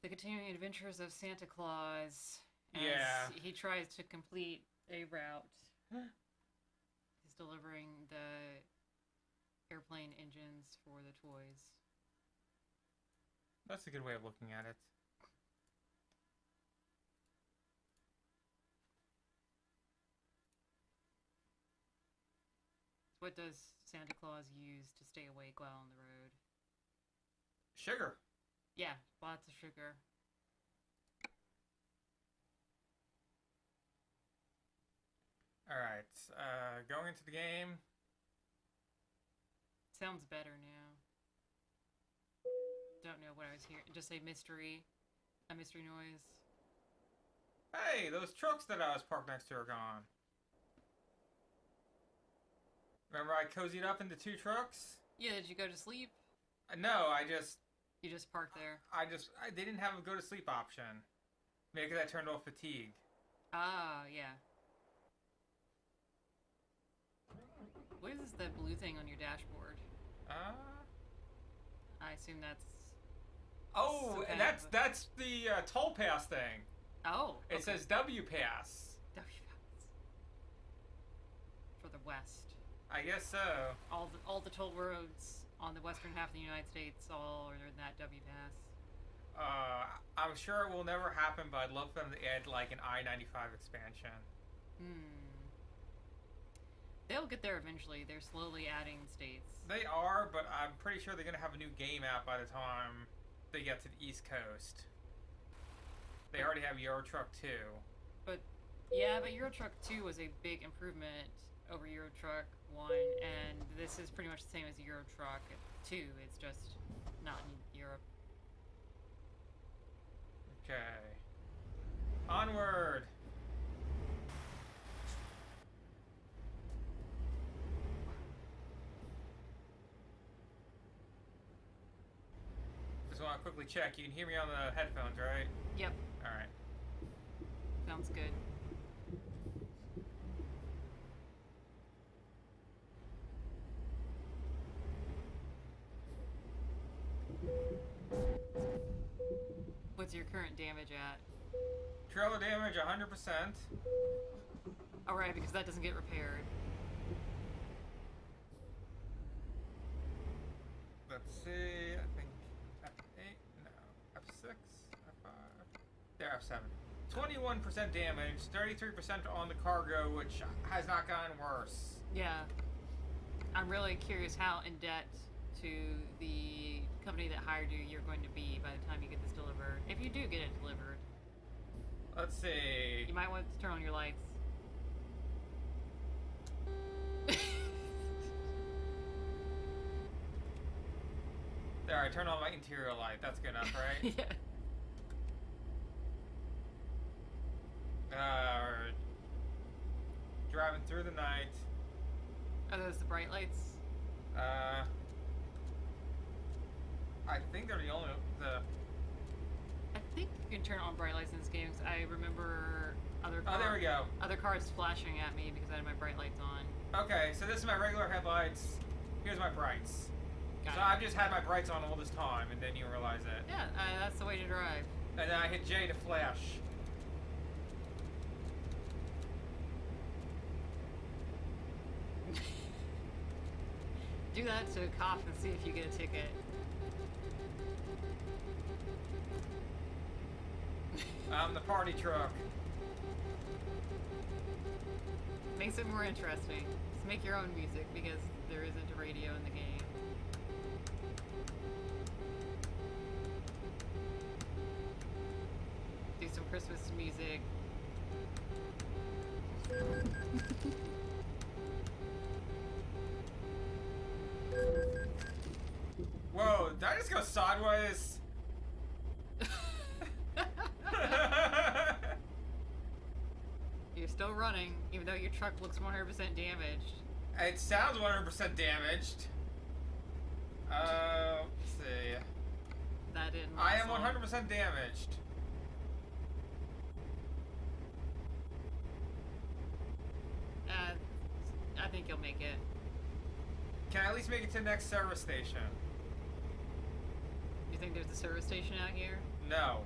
The continuing adventures of Santa Claus Yeah. as he tries to complete a route. He's delivering the airplane engines for the toys. That's a good way of looking at it. What does Santa Claus use to stay awake while on the road? Sugar. Yeah, lots of sugar. Alright, going into the game. Sounds better now. Don't know what I was hearing. Just a mystery. A mystery noise. Hey, those trucks that I was parked next to are gone. Remember I cozied up into two trucks? Yeah, did you go to sleep? No, You just parked there. they didn't have a go to sleep option. Maybe because I turned off fatigue. Ah, yeah. What is the blue thing on your dashboard? Uh. I assume that's. Oh, Okay, that's the toll pass thing. Oh. It Okay. says W pass. W for the West. I guess so. All the toll roads on the western half of the United States all are in that W pass. I'm sure it will never happen, but I'd love for them to add like an I-95 expansion. They'll get there eventually. They're slowly adding states. They are, but I'm pretty sure they're gonna have a new game out by the time they get to the East Coast. They already have Euro Truck 2. But yeah, but Euro Truck 2 was a big improvement over Euro Truck 1, and this is pretty much the same as Euro Truck 2. It's just not in Europe. Okay. Onward! Just want to quickly check. You can hear me on the headphones, right? Yep, Alright. sounds good. What's your current damage at? Trailer damage 100%. Alright, because that doesn't get repaired. Let's see. I think F8. No. F6. F5. There, F7. 21% damage, 33% on the cargo, which has not gotten worse. Yeah. I'm really curious how in debt to the company that hired you you're going to be by the time you get this delivered. If you do get it delivered. Let's see. You might want to turn on your lights. There, I turned on my interior light. That's good enough, right? Yeah. Driving through the night. Are those the bright lights? I think they're the only I think you can turn on bright lights in this game because I remember Oh, there we go. other cars flashing at me because I had my bright lights on. Okay, so this is my regular headlights. Here's my brights. Got So it. I've just had my brights on all this time, and then you realize it. Yeah, that's the way to drive. And then I hit J to flash. Do that to a cop and see if you get a ticket. I'm the party truck. Makes it more interesting. Just make your own music because there isn't a radio in the game. Do some Christmas music. Whoa, did I just go sideways? You're still running, even though your truck looks 100% damaged. It sounds 100% damaged. Let's see. That didn't I am last 100% long. damaged. I think you'll make it. Can I at least make it to the next service station? you think there's a service station out here? No.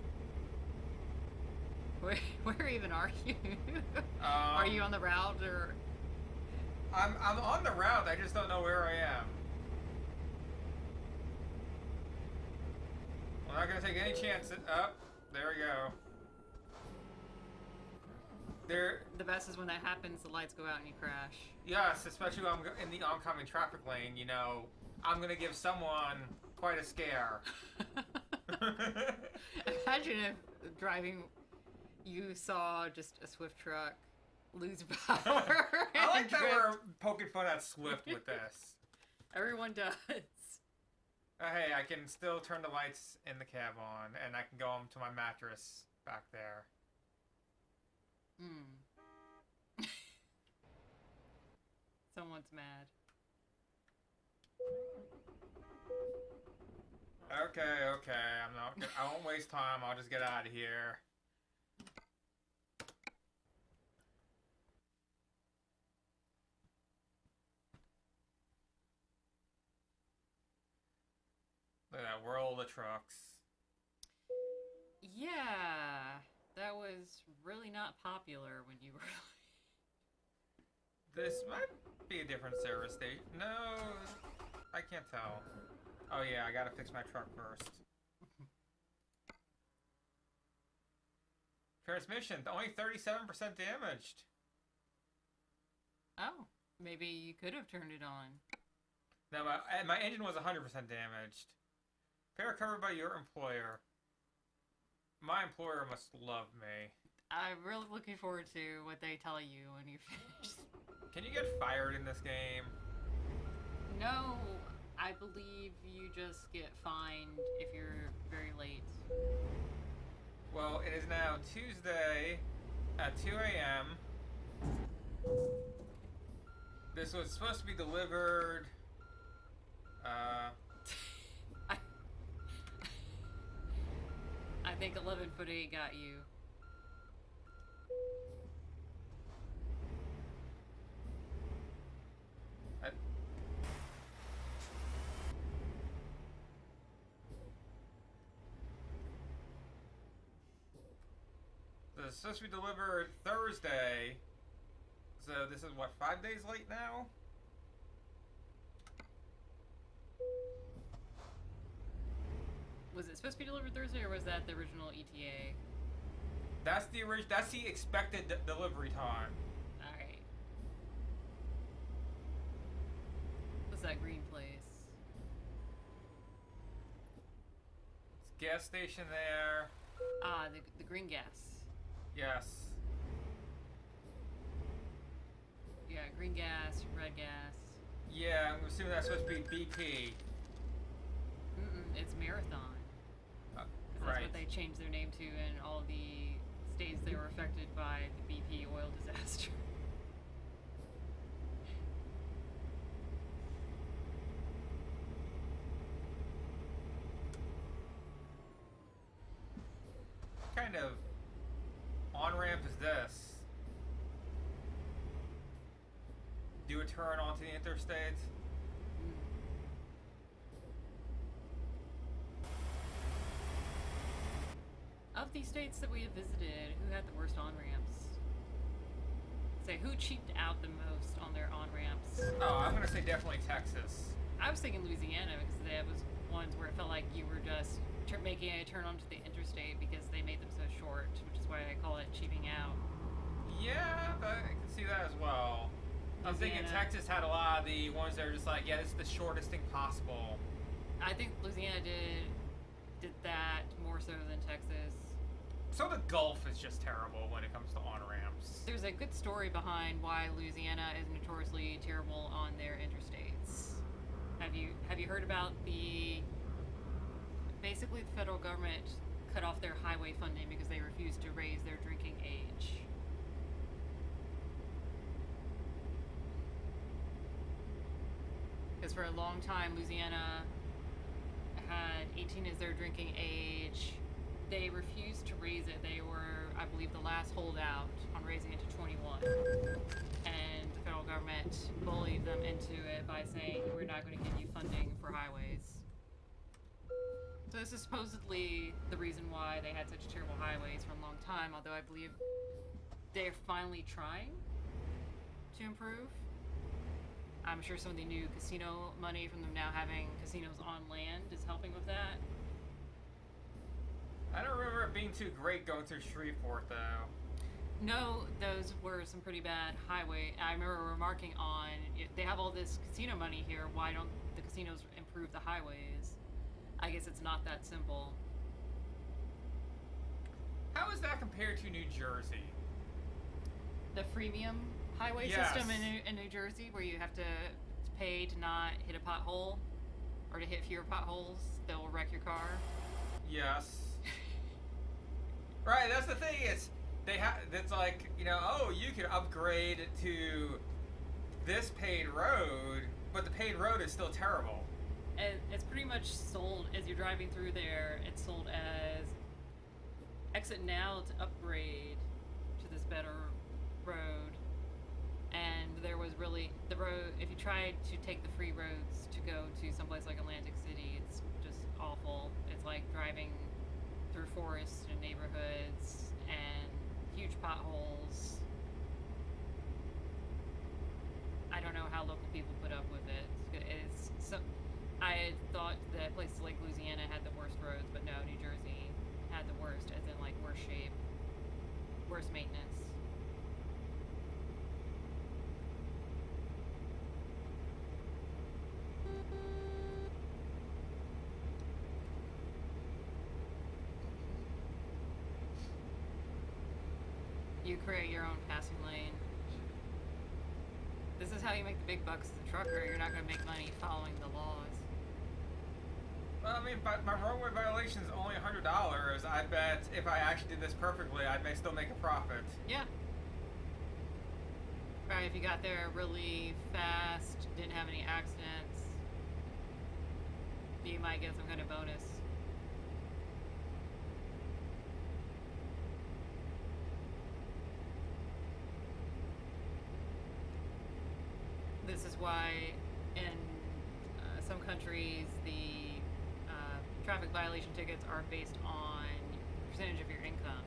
Where even are you? Are you on the route or? I'm on the route. I just don't know where I am. I'm not gonna take any chances. Up. There we go. There. The best is when that happens. The lights go out and you crash. Yes, especially when I'm in the oncoming traffic lane. You know, I'm gonna give someone quite a scare. Imagine if driving, you saw just a Swift truck lose power. I like that we're poking fun at Swift with this. Everyone does. Hey, I can still turn the lights in the cab on, and I can go home to my mattress back there. Someone's mad. Okay. I won't waste time. I'll just get out of here. Look at that world of trucks. Yeah, that was really not popular when you were. This might be a different service station. No, I can't tell. Oh yeah, I gotta fix my truck first. Transmission, only 37% damaged. Oh, maybe you could have turned it on. No, my engine was 100% damaged. Fare covered by your employer. My employer must love me. I'm really looking forward to what they tell you when you finish. Can you get fired in this game? No, I believe you just get fined if you're very late. Well, it is now Tuesday at 2 a.m. This was supposed to be delivered. I think 11'8" got you. This is supposed to be delivered Thursday. So this is what, 5 days late now? Was it supposed to be delivered Thursday, or was that the original ETA? That's the expected delivery time. Alright. What's that green place? It's a gas station there. Ah, the green gas. Yes. Yeah, green gas, red gas. Yeah, I'm assuming that's supposed to be BP. It's Marathon. That's Right. what they changed their name to in all the states that were affected by the BP oil disaster. What kind of on-ramp is this? Do a turn onto the interstate? Of the states that we have visited, who had the worst on-ramps? Say, who cheaped out the most on their on-ramps? Oh, I'm gonna say definitely Texas. I was thinking Louisiana, because they was ones where it felt like you were just making a turn onto the interstate because they made them so short, which is why I call it cheaping out. Yeah, I can see that as well. I'm thinking Texas had a lot of the ones that are just like, yeah, this is the shortest thing possible. I think Louisiana did that more so than Texas. So the Gulf is just terrible when it comes to on-ramps. There's a good story behind why Louisiana is notoriously terrible on their interstates. Have you heard about basically the federal government cut off their highway funding because they refused to raise their drinking age? Because for a long time, Louisiana had 18 as their drinking age. They refused to raise it. They were, I believe, the last holdout on raising it to 21. And the federal government bullied them into it by saying, we're not going to give you funding for highways. So this is supposedly the reason why they had such terrible highways for a long time, although I believe they're finally trying to improve. I'm sure some of the new casino money from them now having casinos on land is helping with that. I don't remember it being too great going through Shreveport, though. No, those were some pretty bad highway. I remember remarking on, they have all this casino money here, why don't the casinos improve the highways? I guess it's not that simple. How is that compared to New Jersey? The freemium highway system in New Jersey, where you have to pay to not hit a pothole, or to hit fewer potholes that will wreck your car. Yes. Right, that's the thing. It's like, you know, oh, you can upgrade to this paved road, but the paved road is still terrible. And it's pretty much sold as you're driving through there. It's sold as exit now to upgrade to this better road. And there was really the road. If you tried to take the free roads to go to someplace like Atlantic City, it's just awful. It's like driving through forests and neighborhoods and huge potholes. I don't know how local people put up with it. It's so. I had thought that places like Louisiana had the worst roads, but no, New Jersey had the worst, as in like worse shape, worse maintenance. You create your own passing lane. This is how you make the big bucks as a trucker. You're not going to make money following the laws. Well, I mean, but my roadway violation is only $100. I bet if I actually did this perfectly, I may still make a profit. Yeah. Right, if you got there really fast, didn't have any accidents, you might get some kind of bonus. This is why in some countries the traffic violation tickets are based on percentage of your income.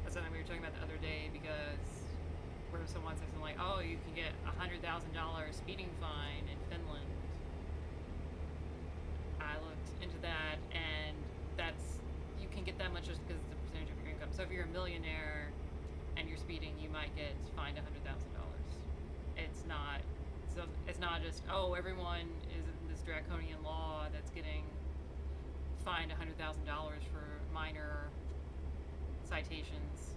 That's something we were talking about the other day, because where someone says something like, oh, you can get $100,000 speeding fine in Finland. I looked into that, and you can get that much just because it's a percentage of your income. So if you're a millionaire and you're speeding, you might get fined $100,000. It's not just, oh, everyone is in this draconian law that's getting fined $100,000 for minor citations.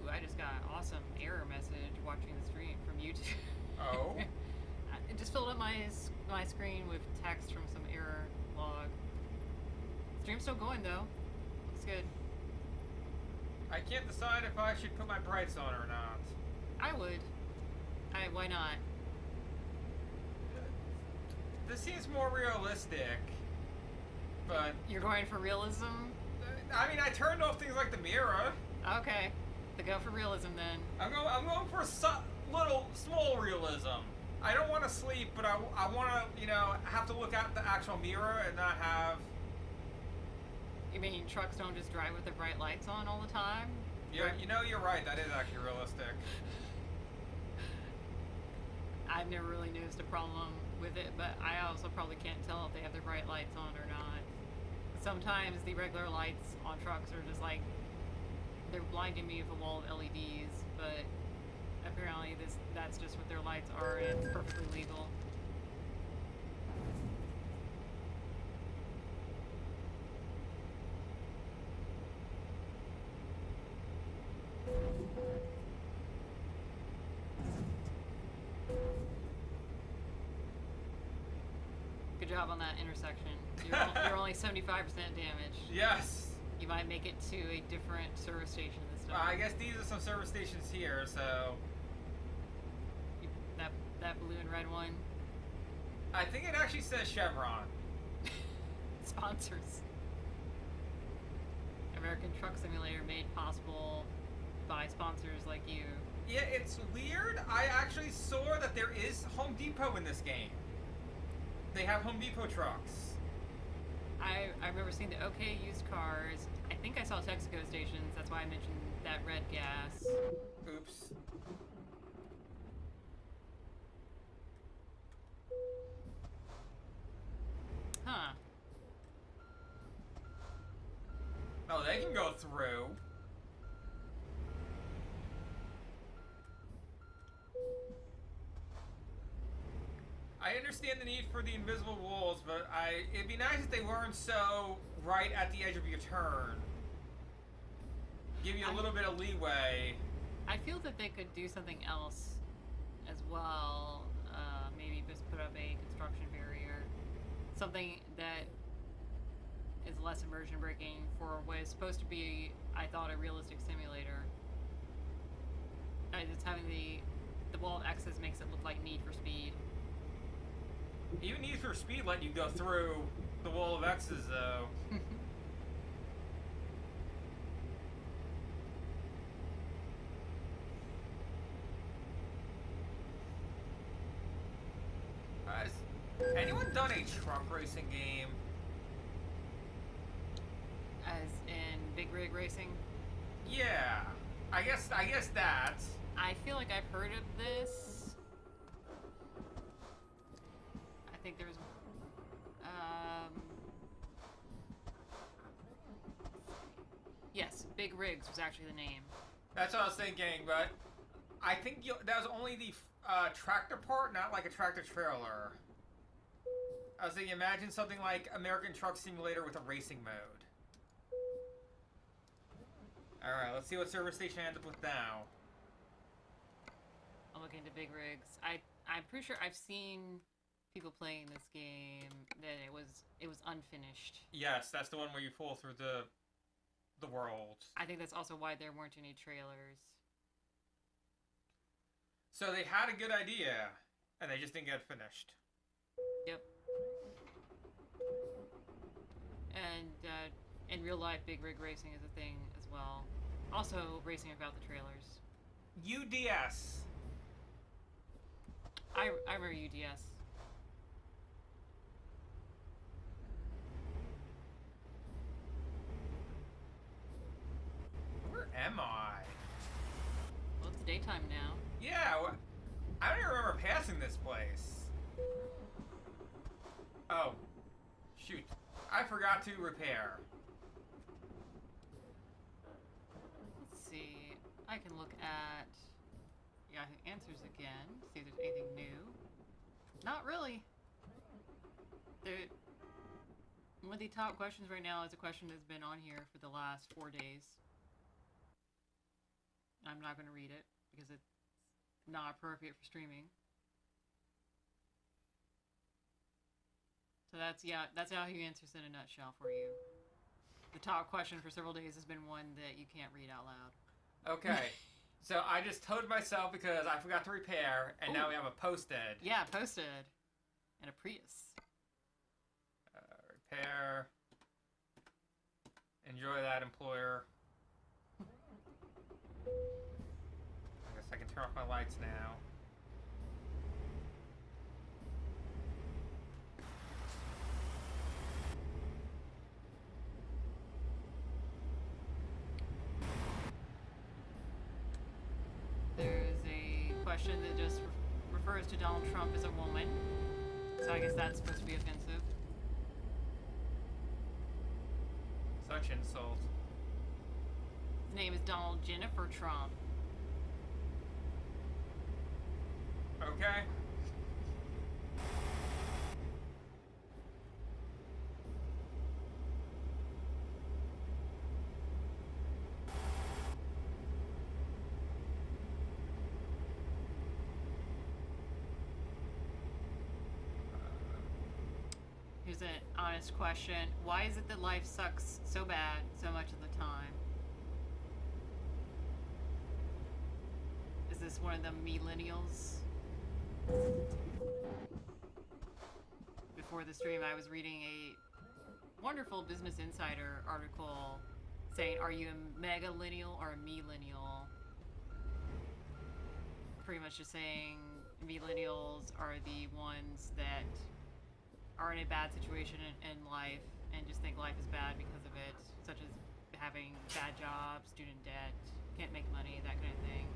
Ooh, I just got an awesome error message watching the stream from YouTube. Oh? It just filled up my screen with text from some error log. Stream's still going though. Looks good. I can't decide if I should put my brights on or not. I would. Why not? This seems more realistic, but... You're going for realism? I mean, I turned off things like the mirror. Okay. To go for realism then. I'm going for little, small realism. I don't want to sleep, but I want to, you know, have to look at the actual mirror and not have... You mean trucks don't just drive with their bright lights on all the time? Yeah, you know, you're right. That is actually realistic. I've never really noticed a problem with it, but I also probably can't tell if they have their bright lights on or not. Sometimes the regular lights on trucks are just like, they're blinding me with a wall of LEDs, but apparently that's just what their lights are, and it's perfectly legal. Good job on that intersection. You're only 75% damaged. Yes. You might make it to a different service station this time. I guess these are some service stations here, so... That blue and red one? I think it actually says Chevron. Sponsors. American Truck Simulator made possible by sponsors like you. Yeah, it's weird. I actually saw that there is Home Depot in this game. They have Home Depot trucks. I remember seeing the OK used cars. I think I saw Texaco stations. That's why I mentioned that red gas. Oops. Huh. Oh, they can go through. I understand the need for the invisible walls, but it'd be nice if they weren't so right at the edge of your turn. Give you a little bit of leeway. I feel that they could do something else as well. Maybe just put up a construction barrier. Something that is less immersion breaking for what is supposed to be, I thought, a realistic simulator. Just having the wall of X's makes it look like Need for Speed. Even Need for Speed let you go through the wall of X's, though. Has anyone done a truck racing game? As in Big Rig Racing? Yeah, I guess that. I feel like I've heard of this. I think there was yes, Big Rigs was actually the name. That's what I was thinking, but I think that was only the tractor part, not like a tractor trailer. I was thinking, imagine something like American Truck Simulator with a racing mode. Alright, let's see what service station I end up with now. I'm looking into Big Rigs. I'm pretty sure I've seen people playing this game that it was unfinished. Yes, that's the one where you pull through the world. I think that's also why there weren't any trailers. So they had a good idea, and they just didn't get finished. Yep. And in real life, Big Rig Racing is a thing as well. Also, racing without the trailers. UDS. I remember UDS. Where am I? Well, it's daytime now. Yeah, I don't even remember passing this place. Oh, shoot. I forgot to repair. Let's see. I can look at Yahoo Answers again, see if there's anything new. Not really. One of the top questions right now is a question that's been on here for the last 4 days. I'm not going to read it because it's not appropriate for streaming. So that's Yahoo Answers in a nutshell for you. The top question for several days has been one that you can't read out loud. Okay. So I just towed myself because I forgot to repair, and now we have a posted. Yeah, posted. And a Prius. Repair. Enjoy that, employer. I guess I can turn off my lights now. There's a question that just refers to Donald Trump as a woman. So I guess that's supposed to be offensive. Such insult. His name is Donald Jennifer Trump. Okay. Here's an honest question. Why is it that life sucks so bad so much of the time? Is this one of the millennials? Before the stream, I was reading a wonderful Business Insider article saying, are you a mega-lineal or a me-lineal? Pretty much just saying millennials are the ones that are in a bad situation in life and just think life is bad because of it, such as having bad jobs, student debt, can't make money, that kind of thing.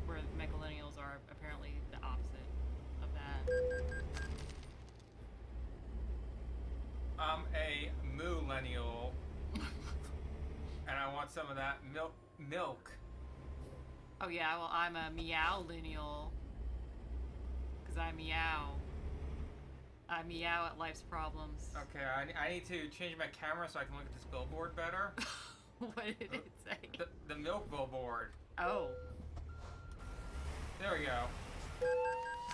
Where millennials are apparently the opposite of that. I'm a millennial, and I want some of that milk. Oh yeah, well I'm a meow-lineal because I meow. I meow at life's problems. Okay, I need to change my camera so I can look at this billboard better. What did it say? The milk billboard. Oh, There we go.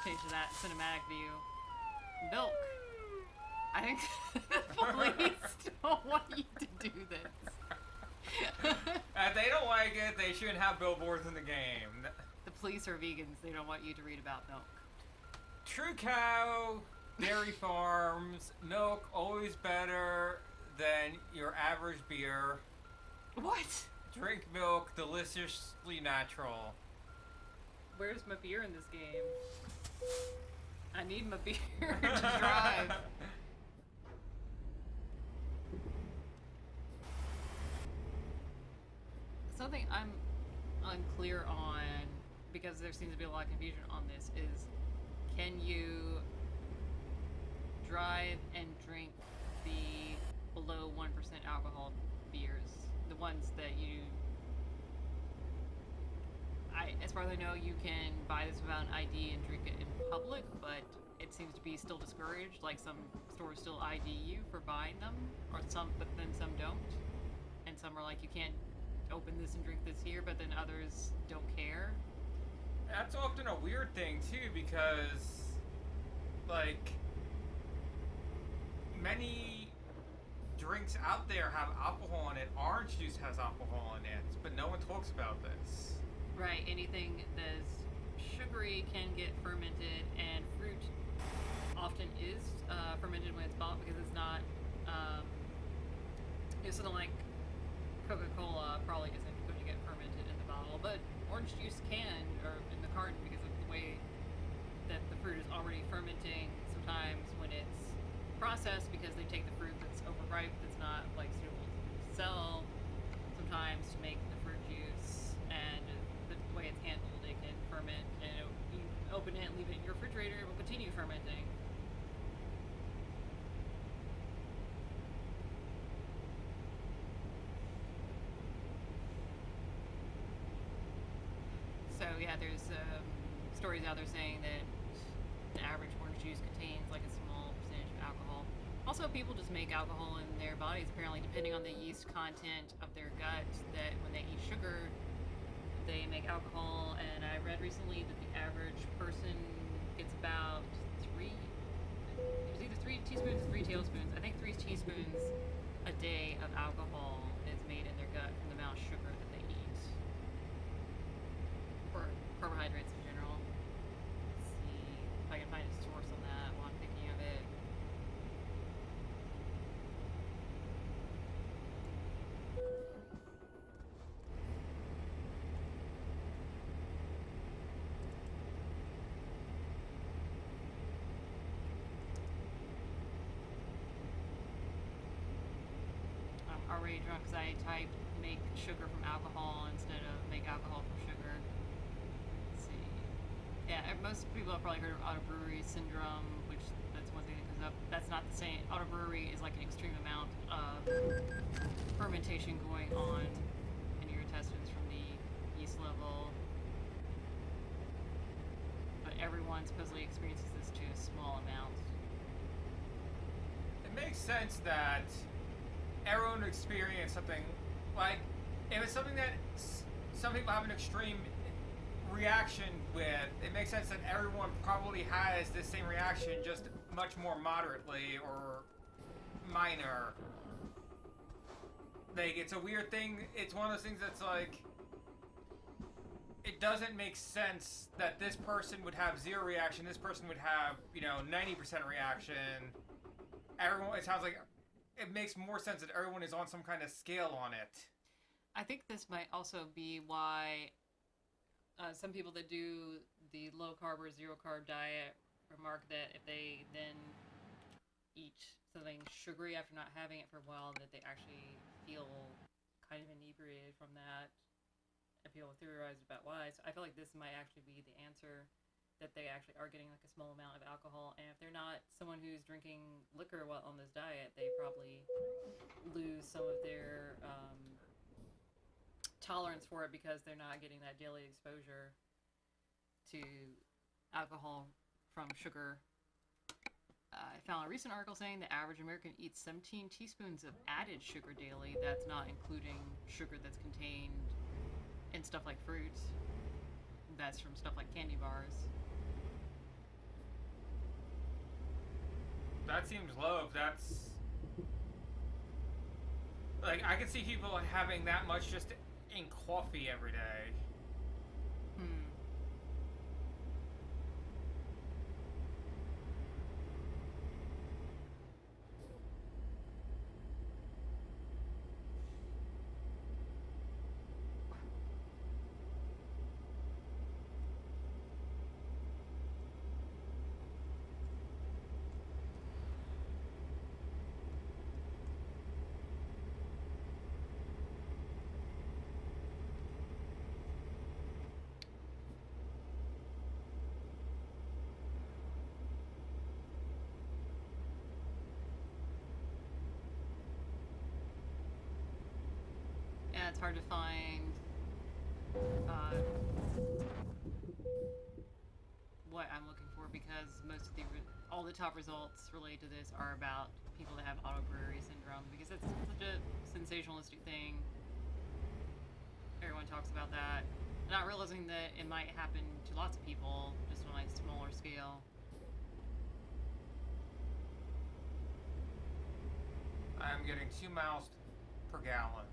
change to that cinematic view. Milk. I think the police don't want you to do this. If they don't like it, they shouldn't have billboards in the game. The police are vegans. They don't want you to read about milk. True cow, dairy farms, milk always better than your average beer. What? Drink milk, deliciously natural. Where's my beer in this game? I need my beer to drive. Something I'm unclear on, because there seems to be a lot of confusion on this, is can you drive and drink the below 1% alcohol beers? The ones that as far as I know, you can buy this without an ID and drink it in public, but it seems to be still discouraged. Like some stores still ID you for buying them, or some, but then some don't. And some are like, you can't open this and drink this here, but then others don't care. That's often a weird thing too, because like many drinks out there have alcohol in it. Orange juice has alcohol in it, but no one talks about this. Right, anything that's sugary can get fermented, and fruit often is fermented when it's bought because it's not, something like Coca-Cola probably isn't going to get fermented in the bottle, but orange juice can, or in the carton, because of the way that the fruit is already fermenting sometimes when it's processed, because they take the fruit that's overripe, that's not like suitable to sell, sometimes to make the fruit juice, and the way it's handled, it can ferment, and you open it, leave it in your refrigerator, it will continue fermenting. So yeah, there's stories out there saying that the average orange juice contains like a small percentage of alcohol. Also, people just make alcohol in their bodies, apparently, depending on the yeast content of their gut, that when they eat sugar, they make alcohol. And I read recently that the average person gets about it was either 3 teaspoons or 3 tablespoons, I think 3 teaspoons a day of alcohol is made in their gut from the amount of sugar that they eat. Or carbohydrates in general. Let's see if I can find a source on that while I'm thinking of it. I'm already drunk because I typed make sugar from alcohol instead of make alcohol from sugar. Let's see. Yeah, most people have probably heard of auto-brewery syndrome, which that's one thing that comes up. That's not the same. Auto-brewery is like an extreme amount of fermentation going on in your intestines from the yeast level. But everyone supposedly experiences this to a small amount. It makes sense that everyone would experience something like, if it's something that some people have an extreme reaction with, it makes sense that everyone probably has the same reaction, just much more moderately or minor. Like, it's a weird thing. It's one of those things that's like, it doesn't make sense that this person would have 0 reaction, this person would have, 90% reaction. Everyone, it sounds like it makes more sense that everyone is on some kind of scale on it. I think this might also be why some people that do the low carb or 0 carb diet remark that if they then eat something sugary after not having it for a while, that they actually feel kind of inebriated from that. And people theorized about why. So I feel like this might actually be the answer, that they actually are getting like a small amount of alcohol. And if they're not someone who's drinking liquor while on this diet, they probably lose some of their tolerance for it because they're not getting that daily exposure to alcohol from sugar. I found a recent article saying the average American eats 17 teaspoons of added sugar daily. That's not including sugar that's contained in stuff like fruit. That's from stuff like candy bars. That seems low. If that's like, I can see people having that much just in coffee every day. Hmm. Yeah, it's hard to find uh, what I'm looking for because most of all the top results related to this are about people that have auto brewery syndrome because it's such a sensationalistic thing. Everyone talks about that, not realizing that it might happen to lots of people just on a smaller scale. I'm getting 2 miles per gallon.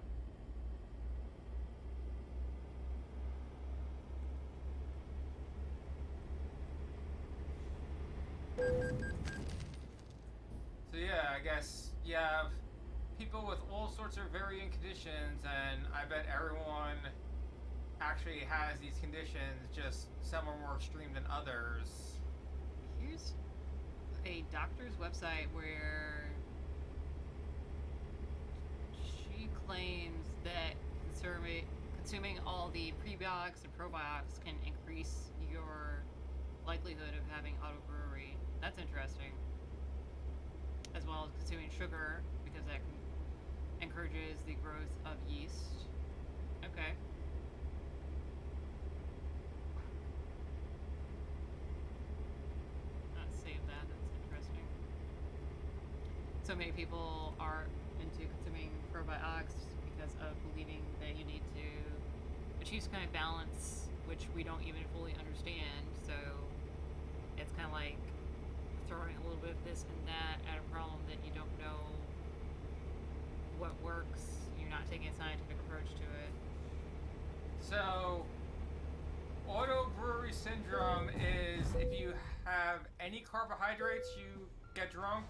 So yeah, I guess you have people with all sorts of varying conditions, and I bet everyone actually has these conditions, just some are more extreme than others. Here's a doctor's website where she claims that consuming all the prebiotics and probiotics can increase your likelihood of having auto brewery. That's interesting. As well as consuming sugar because that encourages the growth of yeast. Okay. Let's save that. That's interesting. So many people are into consuming probiotics because of believing that you need to achieve some kind of balance, which we don't even fully understand. So it's kind of like throwing a little bit of this and that at a problem that you don't know what works. You're not taking a scientific approach to it. So, auto brewery syndrome is if you have any carbohydrates, you get drunk.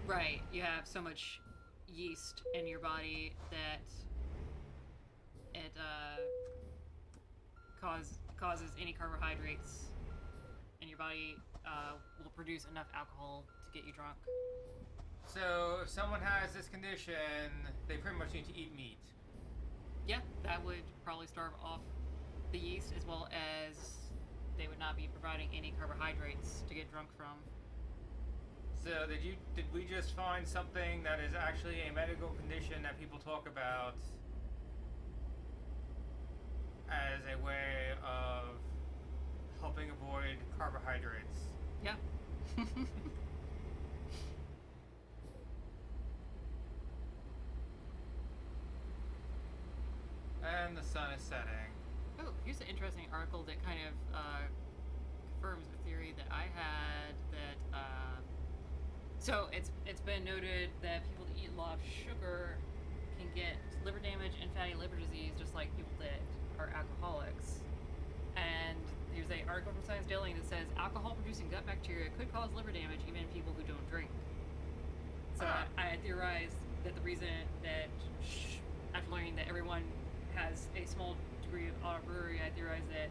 Right. You have so much yeast in your body that it causes any carbohydrates in your body will produce enough alcohol to get you drunk. So, if someone has this condition, they pretty much need to eat meat. Yeah, that would probably starve off the yeast as well as they would not be providing any carbohydrates to get drunk from. So, did we just find something that is actually a medical condition that people talk about as a way of helping avoid carbohydrates? Yeah. And the sun is setting. Oh, here's an interesting article that kind of confirms the theory that I had that. So it's been noted that people that eat a lot of sugar can get liver damage and fatty liver disease, just like people that are alcoholics. And there's an article from Science Daily that says alcohol-producing gut bacteria could cause liver damage even in people who don't drink. So I theorized that the reason that after learning that everyone has a small degree of auto brewery, I theorized that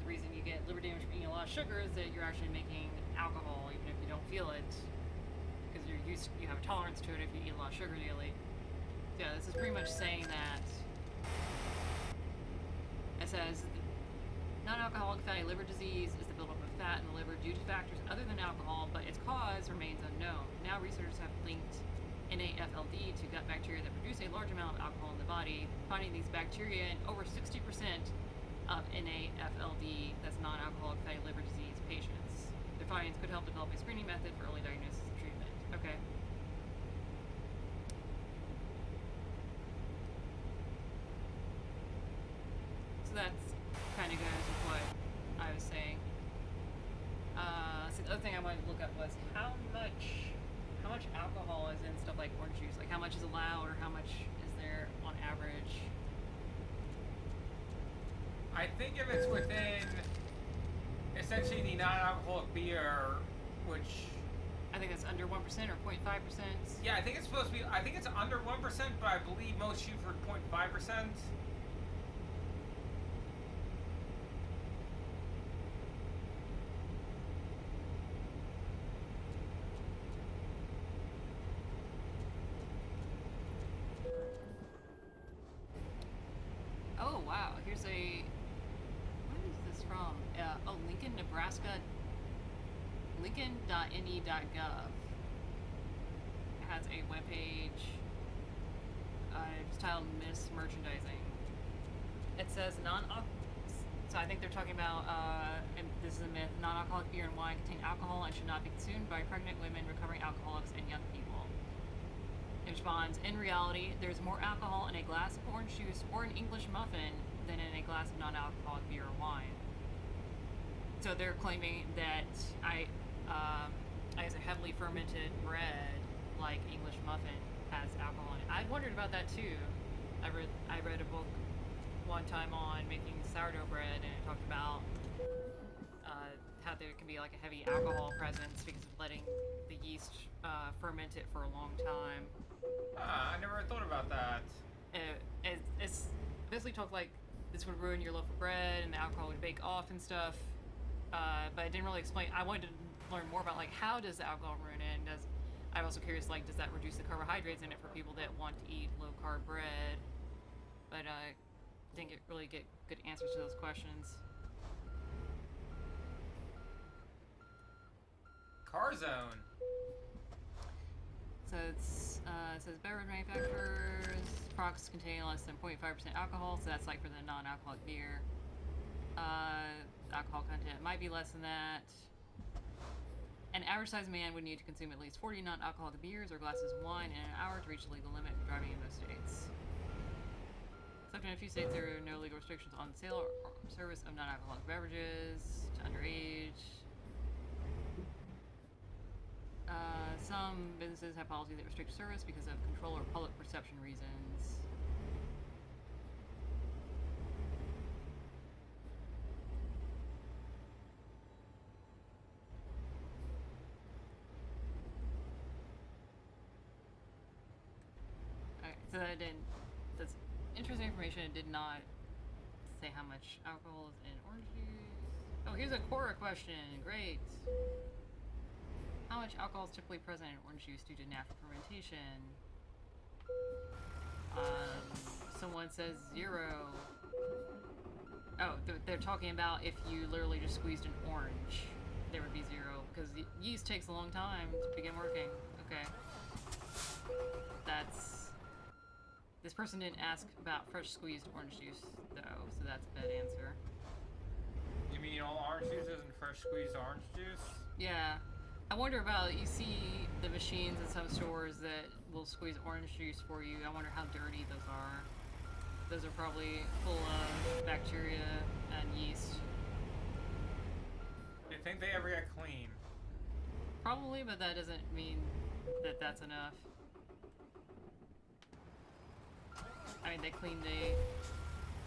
the the reason you get liver damage from eating a lot of sugar is that you're actually making alcohol, even if you don't feel it, because you have a tolerance to it if you eat a lot of sugar daily. So yeah, this is pretty much saying that. It says non-alcoholic fatty liver disease is the buildup of fat in the liver due to factors other than alcohol, but its cause remains unknown. Now researchers have linked NAFLD to gut bacteria that produce a large amount of alcohol in the body, finding these bacteria in over 60% of NAFLD, that's non-alcoholic fatty liver disease patients. Their findings could help develop a screening method for early diagnosis and treatment. Okay. So that's kind of goes with what I was saying. So the other thing I wanted to look up was how much alcohol is in stuff like orange juice. Like how much is allowed, or how much is there on average? I think if it's within essentially the non-alcoholic beer, which I think that's under 1% or 0.5%. yeah, I think it's supposed to be. I think it's under 1%, but I believe most shoot for 0.5%. Oh wow, here's a. What is this from? Lincoln, Nebraska. Lincoln.ne.gov has a webpage. It's titled Miss Merchandising. It says so I think they're talking about, and this is a myth, non-alcoholic beer and wine contain alcohol and should not be consumed by pregnant women, recovering alcoholics, and young people. It responds, in reality, there's more alcohol in a glass of orange juice or an English muffin than in a glass of non-alcoholic beer or wine. So they're claiming that I guess a heavily fermented bread like English muffin has alcohol in it. I wondered about that too. I read a book one time on making sourdough bread, and it talked about how there can be like a heavy alcohol presence because of letting the yeast ferment it for a long time. I never thought about that. It's basically talked like this would ruin your loaf of bread and the alcohol would bake off and stuff. But I didn't really explain. I wanted to learn more about like how does the alcohol ruin it, and I'm also curious like does that reduce the carbohydrates in it for people that want to eat low carb bread? But didn't really get good answers to those questions. Car Zone. So it says beverage manufacturers products contain less than 0.5% alcohol, so that's like for the non-alcoholic beer. Alcohol content might be less than that. An average sized man would need to consume at least 40 non-alcoholic beers or glasses of wine in an hour to reach the legal limit for driving in most states. Except in a few states, there are no legal restrictions on the sale or service of non-alcoholic beverages to underage. Some businesses have policies that restrict service because of control or public perception reasons. Okay, so that's interesting information. It did not say how much alcohol is in orange juice. Oh, here's a Quora question. Great. How much alcohol is typically present in orange juice due to natural fermentation? Someone says 0. Oh, they're talking about if you literally just squeezed an orange, there would be 0, because the yeast takes a long time to begin working. Okay. This person didn't ask about fresh squeezed orange juice, though, so that's a bad answer. You mean all orange juice isn't fresh squeezed orange juice? Yeah. I wonder about, you see the machines in some stores that will squeeze orange juice for you. I wonder how dirty those are. Those are probably full of bacteria and yeast. Do you think they ever get clean? Probably, but that doesn't mean that that's enough. I mean, they clean the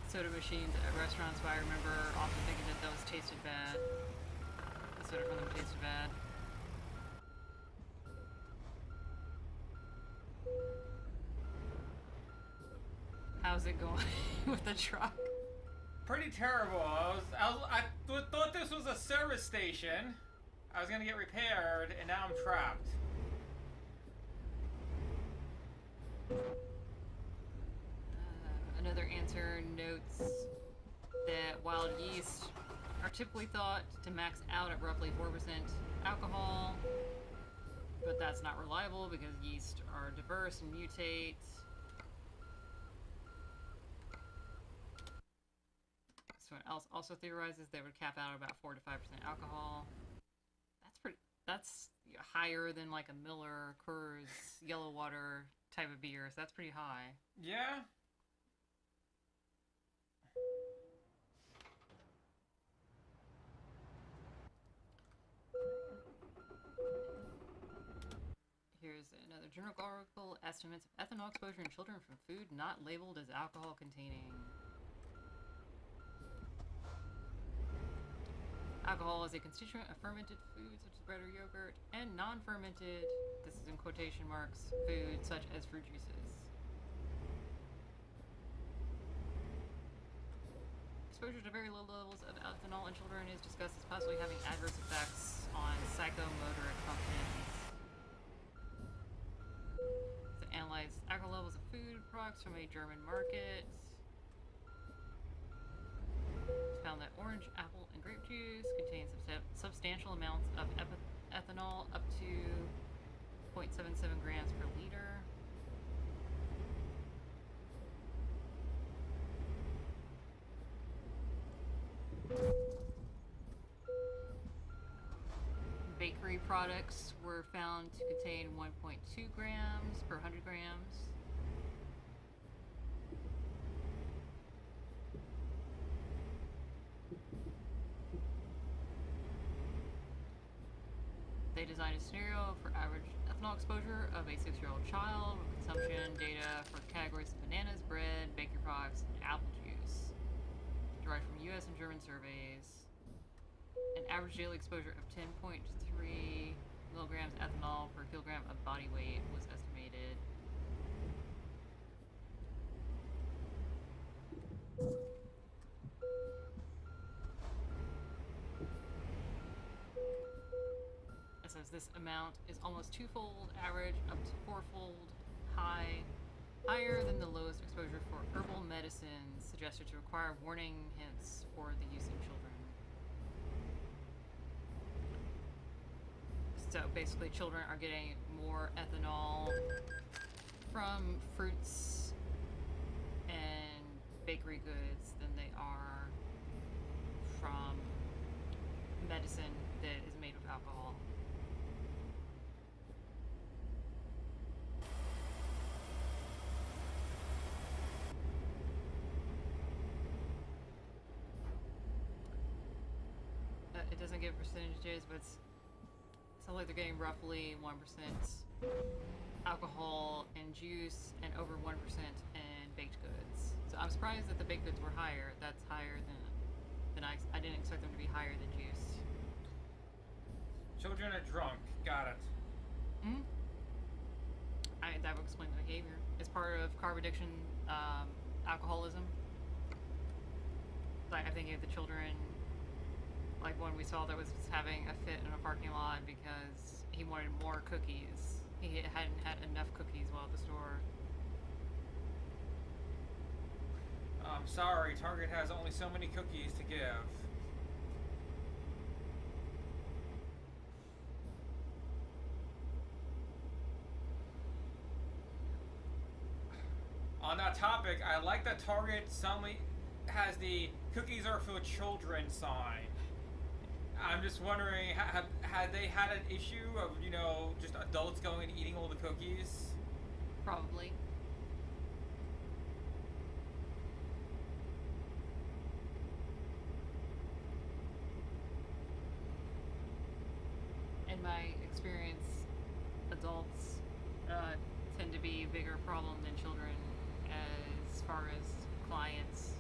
soda machines at restaurants, but I remember often thinking that those tasted bad. The soda from them tasted bad. How's it going with the truck? pretty terrible. I thought this was a service station. I was gonna get repaired, and now I'm trapped. Another answer notes that wild yeast are typically thought to max out at roughly 4% alcohol, but that's not reliable because yeast are diverse and mutate. Someone else also theorizes they would cap out about 4 to 5% alcohol. That's higher than like a Miller, Coors, Yellow Water type of beer, so that's pretty high. Yeah. Here's another journal article, estimates of ethanol exposure in children from food not labeled as alcohol containing. Alcohol is a constituent of fermented foods such as bread or yogurt, and non-fermented, this is in quotation marks, foods such as fruit juices. Exposure to very low levels of ethanol in children is discussed as possibly having adverse effects on psychomotor functions. To analyze alcohol levels of food products from a German market. It's found that orange, apple, and grape juice contain substantial amounts of ethanol, up to 0.77 grams per liter. Bakery products were found to contain 1.2 grams per 100 grams. They designed a scenario for average ethanol exposure of a 6-year-old child with consumption data for categories of bananas, bread, bakery products, and apple juice, derived from US and German surveys. An average daily exposure of 10.3 milligrams ethanol per kilogram of body weight was estimated. It says this amount is almost twofold average, up to fourfold higher than the lowest exposure for herbal medicines, suggested to require warning hints for the use in children. So basically children are getting more ethanol from fruits and bakery goods than they are from medicine that is made with alcohol. It doesn't give percentages, but it's sounds like they're getting roughly 1% alcohol in juice and over 1% in baked goods. So I'm surprised that the baked goods were higher. That's higher than I didn't expect them to be higher than juice. Children are drunk. Got it. Mm-hmm. That would explain the behavior. It's part of carb addiction, alcoholism. Like I think of the children, like one we saw that was having a fit in a parking lot because he wanted more cookies. He hadn't had enough cookies while at the store. I'm sorry, Target has only so many cookies to give. On that topic, I like that Target suddenly has the cookies are for children sign. I'm just wondering, had they had an issue of, just adults going and eating all the cookies? Probably. In my experience, adults tend to be a bigger problem than children as far as clients.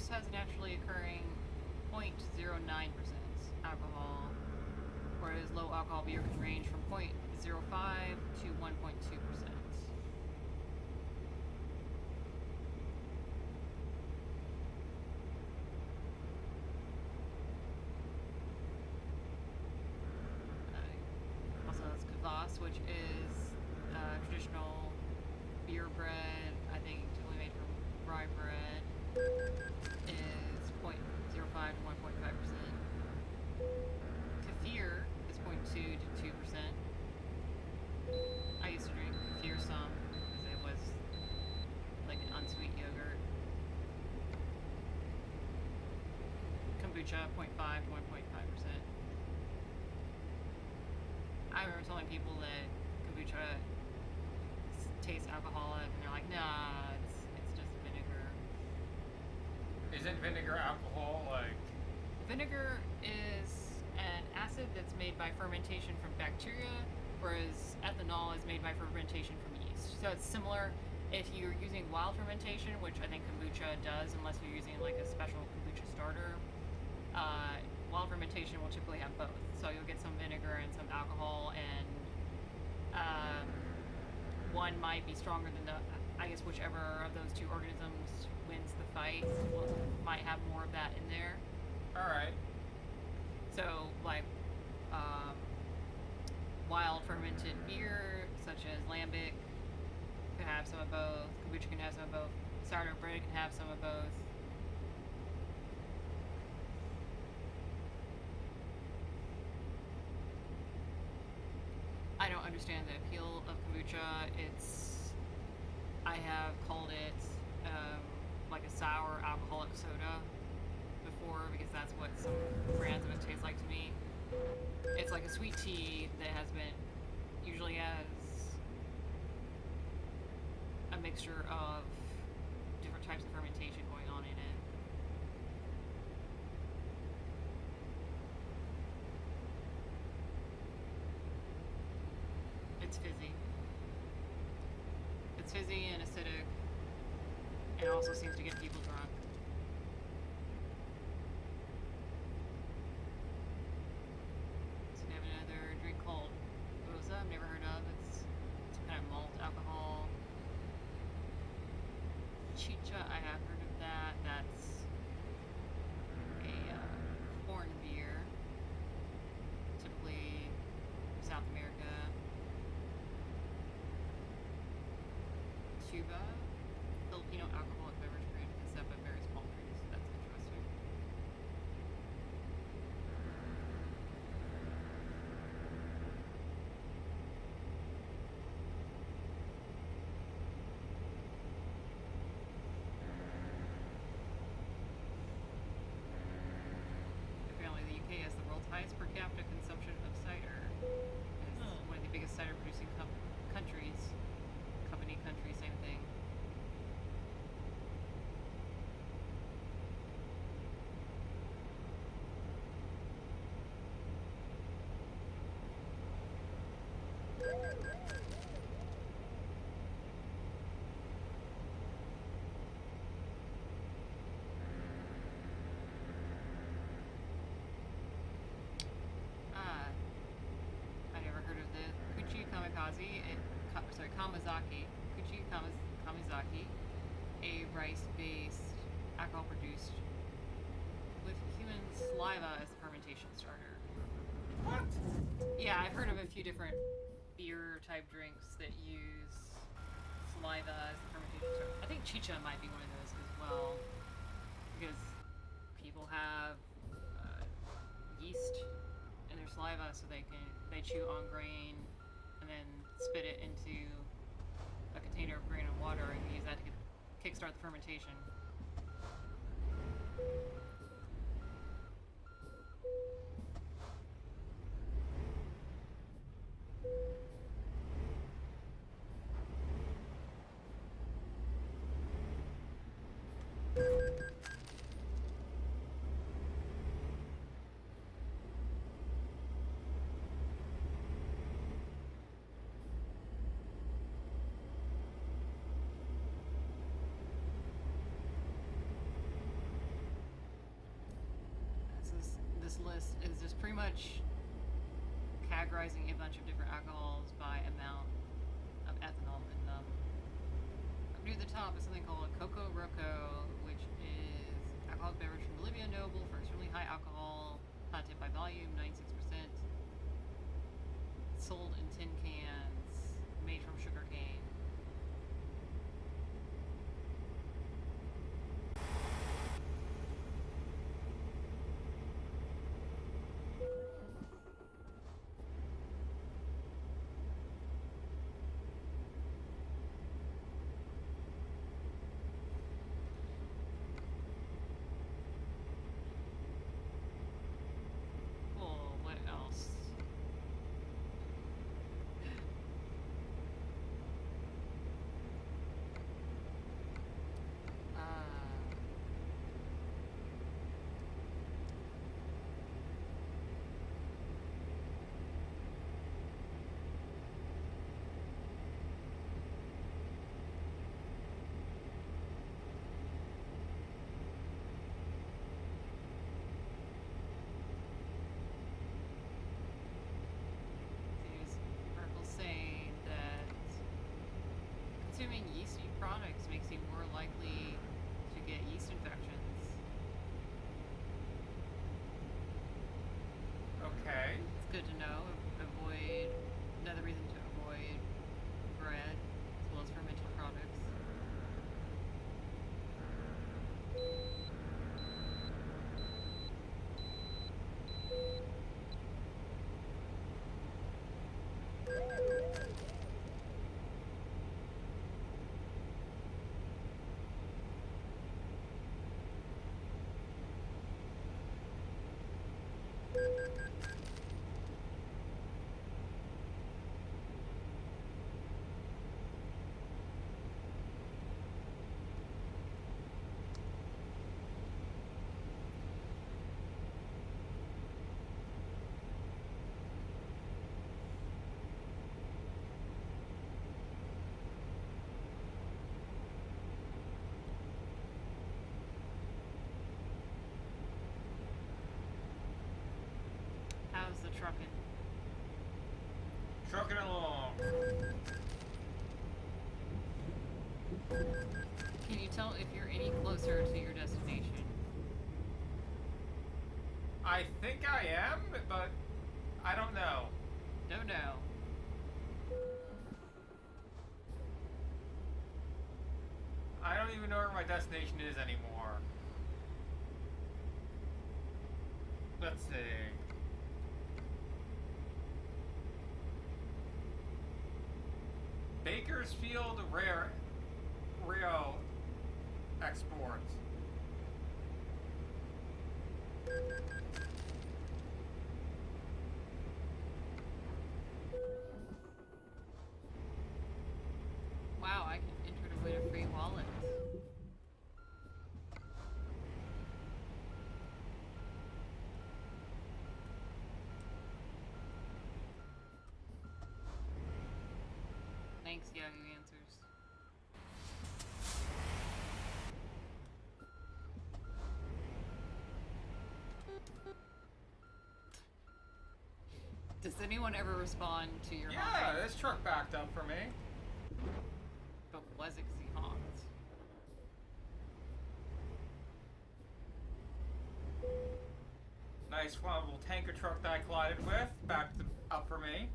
juice has a naturally occurring 0.09% alcohol, whereas low alcohol beer can range from 0.05 to 1.2%. Also, that's kvass, which is traditional beer bread. I think typically made from rye bread. Is 0.05 to 1.5%. Kefir is 0.2 to 2%. I used to drink kefir some because it was like an unsweet yogurt. Kombucha 0.5 to 1.5%. I remember telling people that kombucha tastes alcoholic, and they're like, nah, it's just vinegar. Isn't vinegar alcohol? Like, Vinegar is an acid that's made by fermentation from bacteria, whereas ethanol is made by fermentation from yeast. So it's similar. If you're using wild fermentation, which I think kombucha does, unless you're using like a special kombucha starter, wild fermentation will typically have both. So you'll get some vinegar and some alcohol, and one might be stronger than the, I guess whichever of those two organisms wins the fight might have more of that in there. alright. So like wild fermented beer such as lambic could have some of both. Kombucha can have some of both. Sourdough bread can have some of both. I don't understand the appeal of kombucha. I have called it like a sour alcoholic soda before, because that's what some brands of it taste like to me. It's like a sweet tea that usually has a mixture of different types of fermentation going on in it. It's fizzy. It's fizzy and acidic. It also seems to get people drunk. So we have another drink called Rosa, I've never heard of. It's kind of malt alcohol. Chicha, I have heard of that. That's a foreign beer, typically South America. Cuba, Filipino alcoholic beverage brand concept by various countries. That's interesting. Apparently, the UK has the world's highest per capita consumption of cider. It's one of the biggest cider producing countries. Country, same thing. I never heard of the Kuchi Kamikaze. Kamazaki. Kuchi Kamizaki, a rice-based alcohol produced with human saliva as the fermentation starter. What? Yeah, I've heard of a few different beer-type drinks that use saliva as the fermentation starter. I think chicha might be one of those as well, because people have yeast in their saliva, so they chew on grain and then spit it into a container of grain and water, and use that to kickstart the fermentation. this list is just pretty much categorizing a bunch of different alcohols by amount of ethanol in them. Up near the top is something called Coco Roco, which is alcoholic beverage from Bolivia, notable for extremely high alcohol content by volume, 96%. Sold in tin cans, made from sugar cane. What else? These articles saying that consuming yeasty products makes you more likely to get yeast infections. Okay. It's good to know. Avoid another reason to avoid bread as well as fermented products. How's the trucking? Trucking along. Can you tell if you're any closer to your destination? I think I am, but I don't know. Don't know. I don't even know where my destination is anymore. Let's see. Bakersfield Rio exports. Wow, I can enter to win a free wallet. Thanks, Yahoo Answers. Does anyone ever respond to your Yeah, honking? this truck backed up for me. But was it 'cause he honked? Nice flammable tanker truck that I collided with, backed up for me.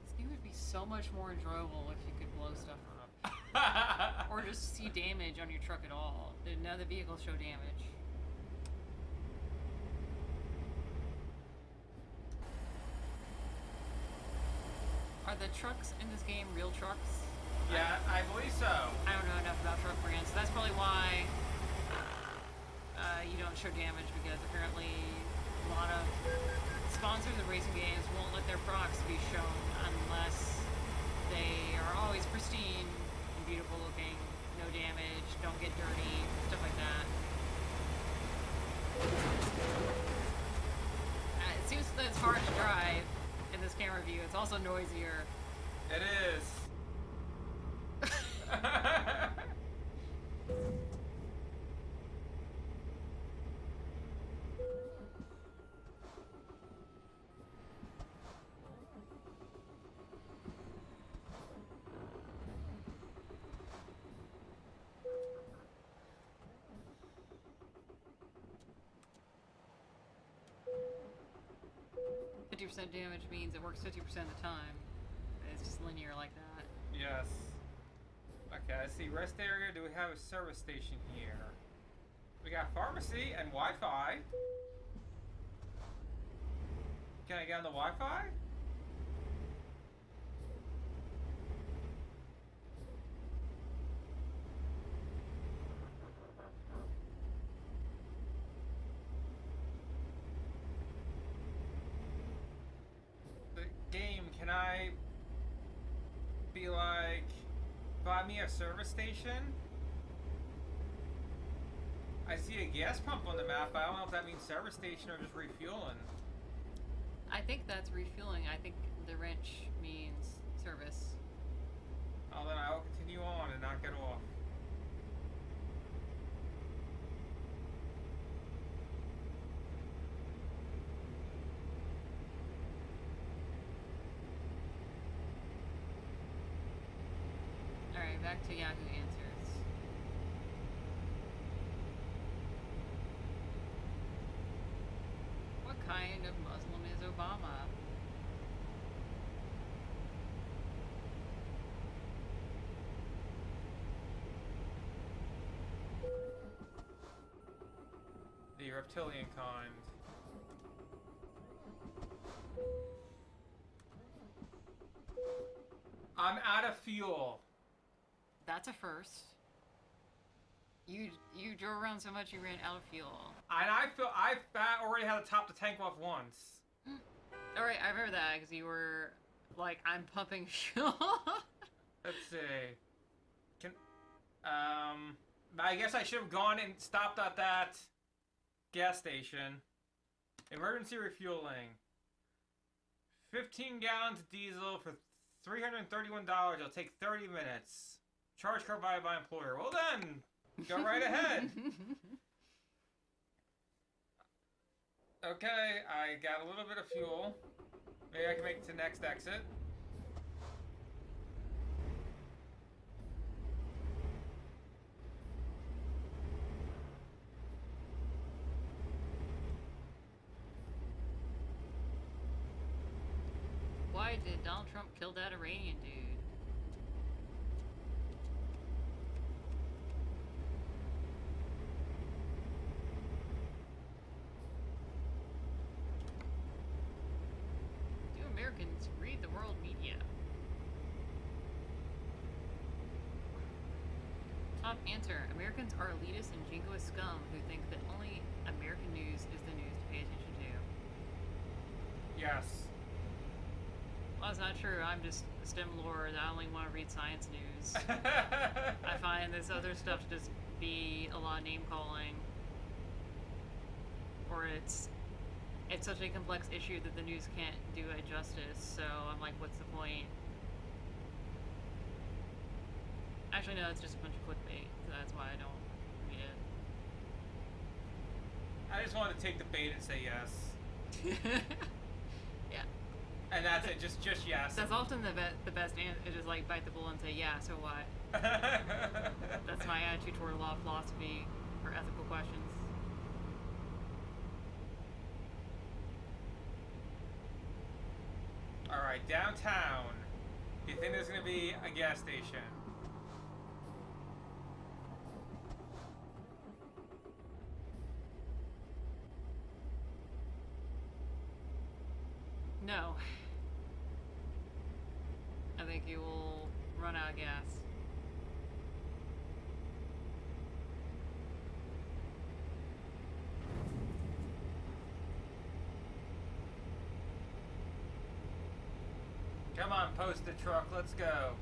This game would be so much more enjoyable if you could blow stuff up. Or just see damage on your truck at all. None of the vehicles show damage. Are the trucks in this game real trucks? Yeah, I believe so. I don't know enough about truck brands, so that's probably why you don't show damage, because apparently a lot of sponsors of racing games won't let their products be shown unless they are always pristine and beautiful looking, no damage, don't get dirty, stuff like that. It seems that it's hard to drive in this camera view. It's also noisier. It is. 50% damage means it works 50% of the time. It's just linear like that. Yes. Okay, let's see. Rest area. Do we have a service station here? We got pharmacy and Wi-Fi. Can I get on the Wi-Fi? The game, can I be like, buy me a service station? I see a gas pump on the map, but I don't know if that means service station or just refueling. I think that's refueling. I think the wrench means service. Oh, then I will continue on and not get off. Alright, back to Yahoo Answers. What kind of Muslim is Obama? The reptilian kind. I'm out of fuel. That's a first. You drove around so much you ran out of fuel. And I already had to top the tank off once. Alright, I remember that because you were like, I'm pumping fuel. Let's see. I guess I should have gone and stopped at that gas station. Emergency refueling. 15 gallons of diesel for $331. It'll take 30 minutes. Charge card provided by employer. Well then, go right ahead. Okay, I got a little bit of fuel. Maybe I can make it to the next exit. Why did Donald Trump kill that Iranian dude? Do Americans read the world media? Top answer. Americans are elitist and jingoist scum who think that only American news is the news to pay attention to. Yes. Well, that's not true. I'm just a STEM lord. I only want to read science news. I find this other stuff to just be a lot of name calling. Or it's such a complex issue that the news can't do it justice, so I'm like, what's the point? Actually, no, it's just a bunch of clickbait, so that's why I don't read it. I just wanted to take the bait and say yes. Yeah. And that's it, just yes. That's often the best answer. It is like bite the bullet and say, yeah, so what? That's my attitude toward law, philosophy, or ethical questions. Alright, downtown. Do you think there's gonna be a gas station? No. I think you will run out of gas. Come on, posted truck, let's go.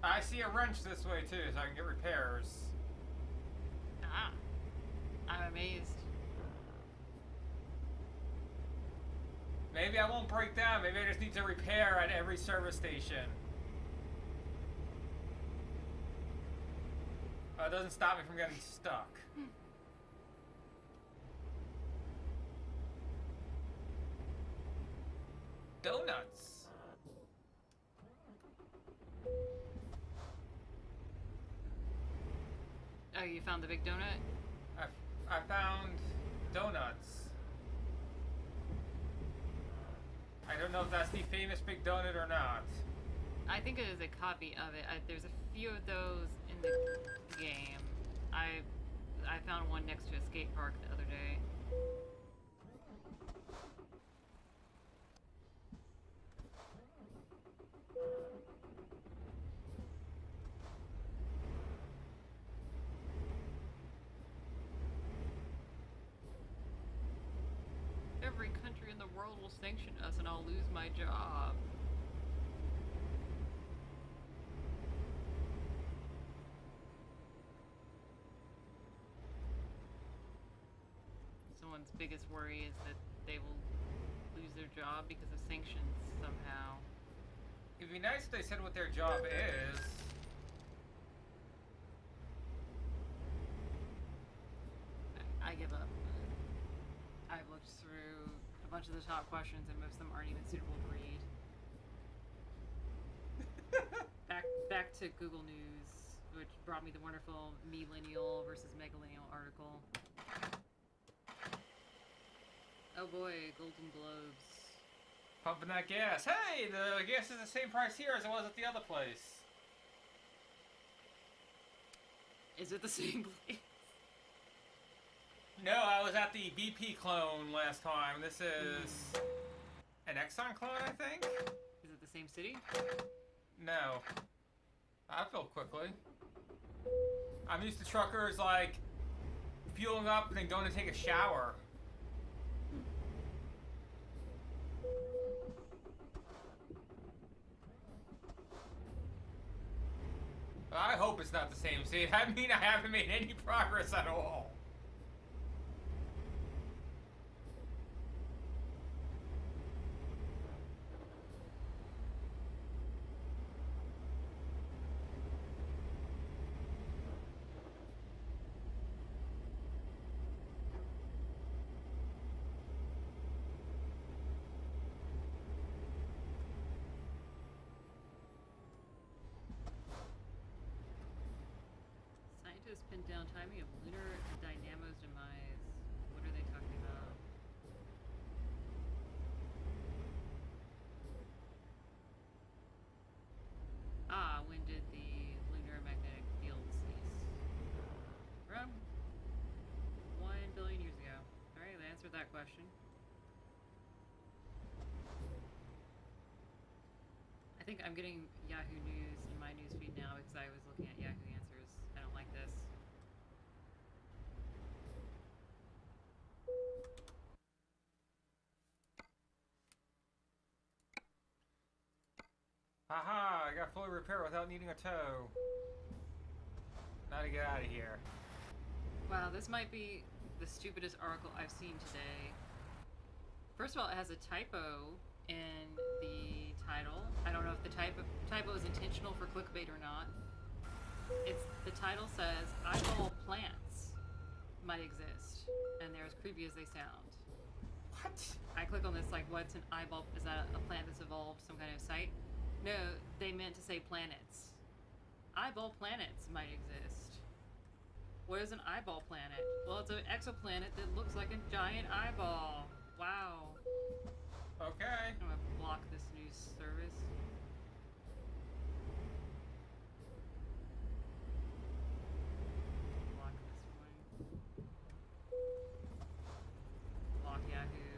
I see a wrench this way too, so I can get repairs. Ah, I'm amazed. Maybe I won't break down. Maybe I just need to repair at every service station. It doesn't stop me from getting stuck. Donuts. Oh, you found the big donut? I found donuts. I don't know if that's the famous big donut or not. I think it is a copy of it. There's a few of those in the game. I found one next to a skate park the other day. Every country in the world will sanction us and I'll lose my job. Someone's biggest worry is that they will lose their job because of sanctions somehow. It'd be nice if they said what their job is. I give up. I've looked through a bunch of the top questions and most of them aren't even suitable to read. Back to Google News, which brought me the wonderful Millennial versus Megalenial article. Oh boy, Golden Globes. Pumping that gas. Hey, the gas is the same price here as it was at the other place. Is it the same place? No, I was at the BP clone last time. This is an Exxon clone, I think? Is it the same city? No. I filled quickly. I'm used to truckers, like, fueling up and then going to take a shower. I hope it's not the same city. That means I haven't made any progress at all. Scientists pinned down timing of lunar dynamo's demise. What are they talking about? Ah, when did the lunar magnetic field cease? Around 1 billion years ago. Alright, they answered that question. I think I'm getting Yahoo News in my newsfeed now because I was looking at Yahoo Answers. I don't like this. Haha, I got fully repaired without needing a tow. Now to get out of here. Wow, this might be the stupidest article I've seen today. First of all, it has a typo in the title. I don't know if the typo is intentional for clickbait or not. The title says, eyeball plants might exist, and they're as creepy as they sound. What? I click on this like, what's an eyeball? Is that a plant that's evolved some kind of site? No, they meant to say planets. Eyeball planets might exist. What is an eyeball planet? Well, it's an exoplanet that looks like a giant eyeball. Wow. Okay. I'm gonna block this news service. Block this one. Block Yahoo.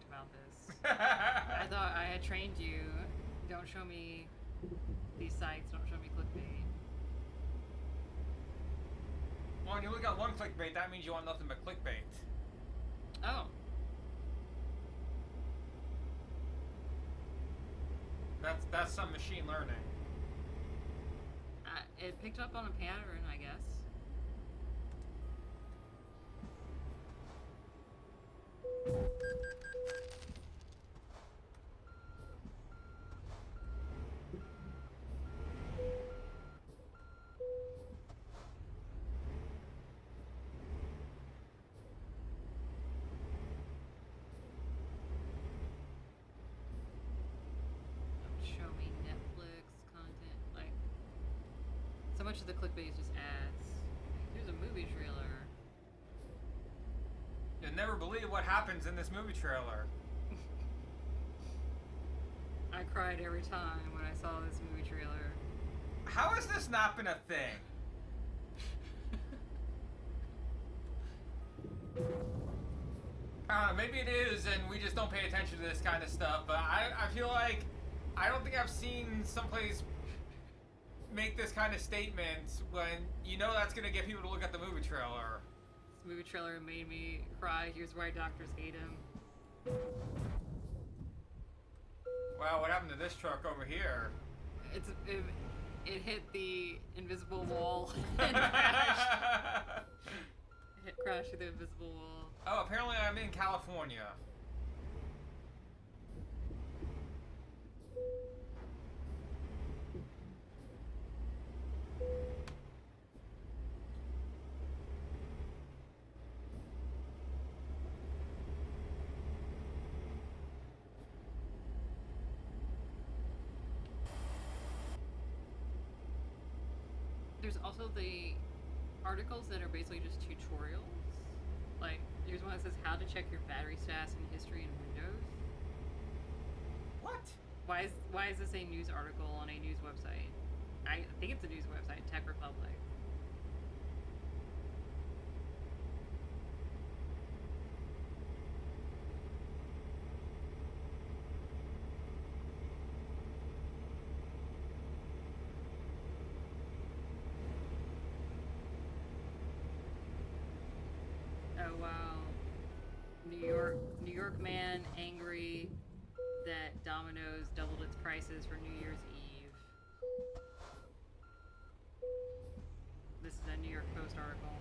talked about this. I thought I had trained you. Don't show me these sites. Don't show me clickbait. Well, when you look at one clickbait, that means you want nothing but clickbait. Oh. That's some machine learning. It picked up on a pattern, I guess. Show me Netflix content. Like, so much of the clickbait is just ads. Here's a movie trailer. You'll never believe what happens in this movie trailer. I cried every time when I saw this movie trailer. How has this not been a thing? I don't know, maybe it is and we just don't pay attention to this kind of stuff, but I feel like I don't think I've seen someplace make this kind of statement when you know that's going to get people to look at the movie trailer. This movie trailer made me cry. Here's why doctors hate him. Wow, what happened to this truck over here? It hit the invisible wall and crashed. It crashed through the invisible wall. Oh, apparently I'm in California. There's also the articles that are basically just tutorials. Like, here's one that says how to check your battery stats and history in Windows. What? Why is this a news article on a news website? I think it's a news website, Tech Republic. Oh wow. New York man angry that Domino's doubled its prices for New Year's Eve. This is a New York Post article.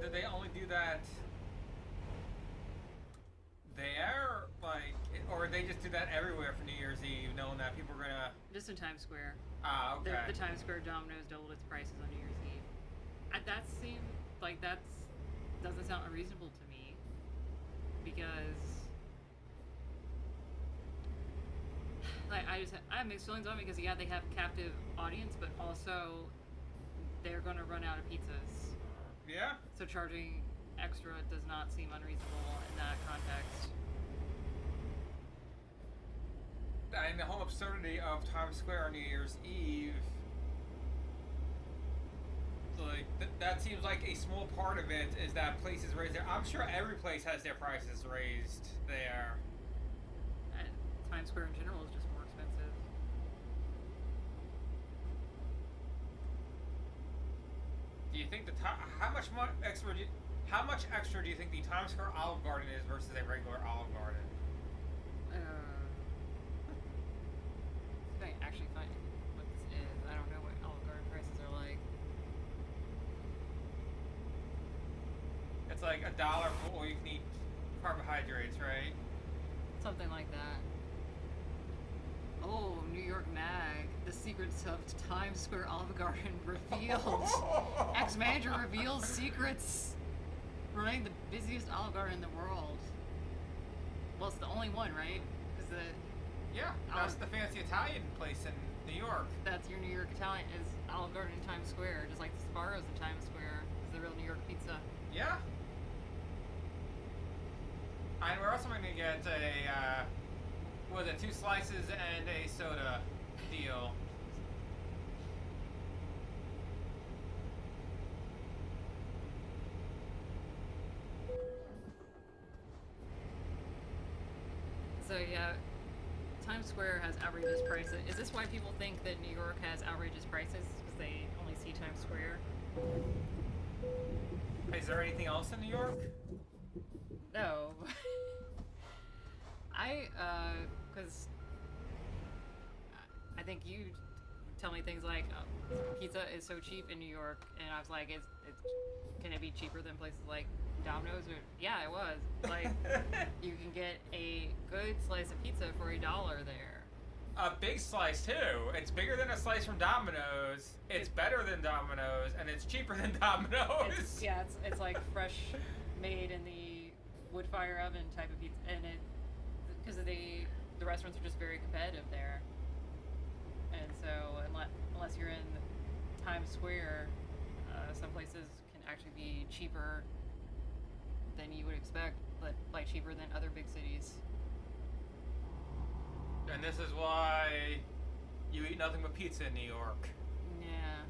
Did they only do that there? Like, or they just do that everywhere for New Year's Eve, knowing that people are gonna... Just in Times Square. Ah, okay. The Times Square Domino's doubled its prices on New Year's Eve. That seems like doesn't sound unreasonable to me, because like I have mixed feelings on it, because yeah, they have a captive audience, but also they're gonna run out of pizzas. Yeah? So charging extra does not seem unreasonable in that context. And the whole absurdity of Times Square on New Year's Eve, like, that seems like a small part of it is that places raise their... I'm sure every place has their prices raised there. And Times Square in general is just more expensive. Do you think how much extra do you think the Times Square Olive Garden is versus a regular Olive Garden? I actually find what this is. I don't know what Olive Garden prices are like. It's like $1 for all you can eat carbohydrates, right? Something like that. Oh, New York Mag. The secrets of Times Square Olive Garden revealed. Ex-manager reveals secrets running the busiest Olive Garden in the world. Well, it's the only one, right? Is the Yeah, that's the fancy Italian place in New York. That's your New York Italian, is Olive Garden in Times Square, just like the Sbarro's in Times Square is the real New York pizza. Yeah. And we're also going to get a, 2 slices and a soda deal. So yeah, Times Square has outrageous prices. Is this why people think that New York has outrageous prices? Because they only see Times Square? Is there anything else in New York? No. Because I think you tell me things like pizza is so cheap in New York, and I was like, can it be cheaper than places like Domino's? Or, yeah, it was. Like, you can get a good slice of pizza for $1 there. A big slice too. It's bigger than a slice from Domino's. It's better than Domino's, and it's cheaper than Domino's. It's like fresh made in the wood fire oven type of pizza, and because the restaurants are just very competitive there, and so unless you're in Times Square, some places can actually be cheaper than you would expect, but like cheaper than other big cities. And this is why you eat nothing but pizza in New York. Yeah.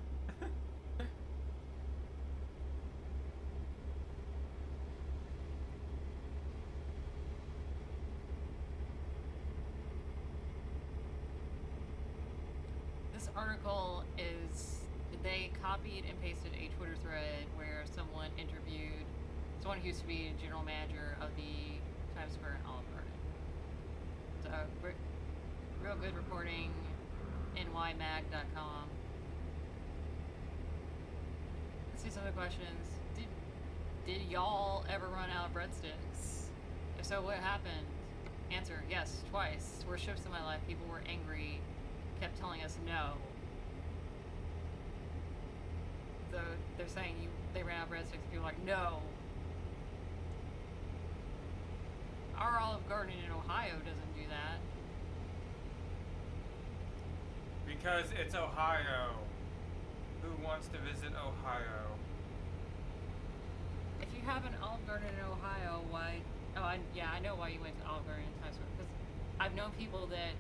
This article they copied and pasted a Twitter thread where someone who used to be general manager of the Times Square and Olive Garden. So, real good reporting, nymag.com. Let's see some of the questions. Did y'all ever run out of breadsticks? If so, what happened? Answer, yes, twice. Worst shifts in my life. People were angry, kept telling us no. So they're saying they ran out of breadsticks, and people are like, no. Our Olive Garden in Ohio doesn't do that. Because it's Ohio. Who wants to visit Ohio? If you have an Olive Garden in Ohio, why? Oh, I know why you went to Olive Garden in Times Square. Because I've known people that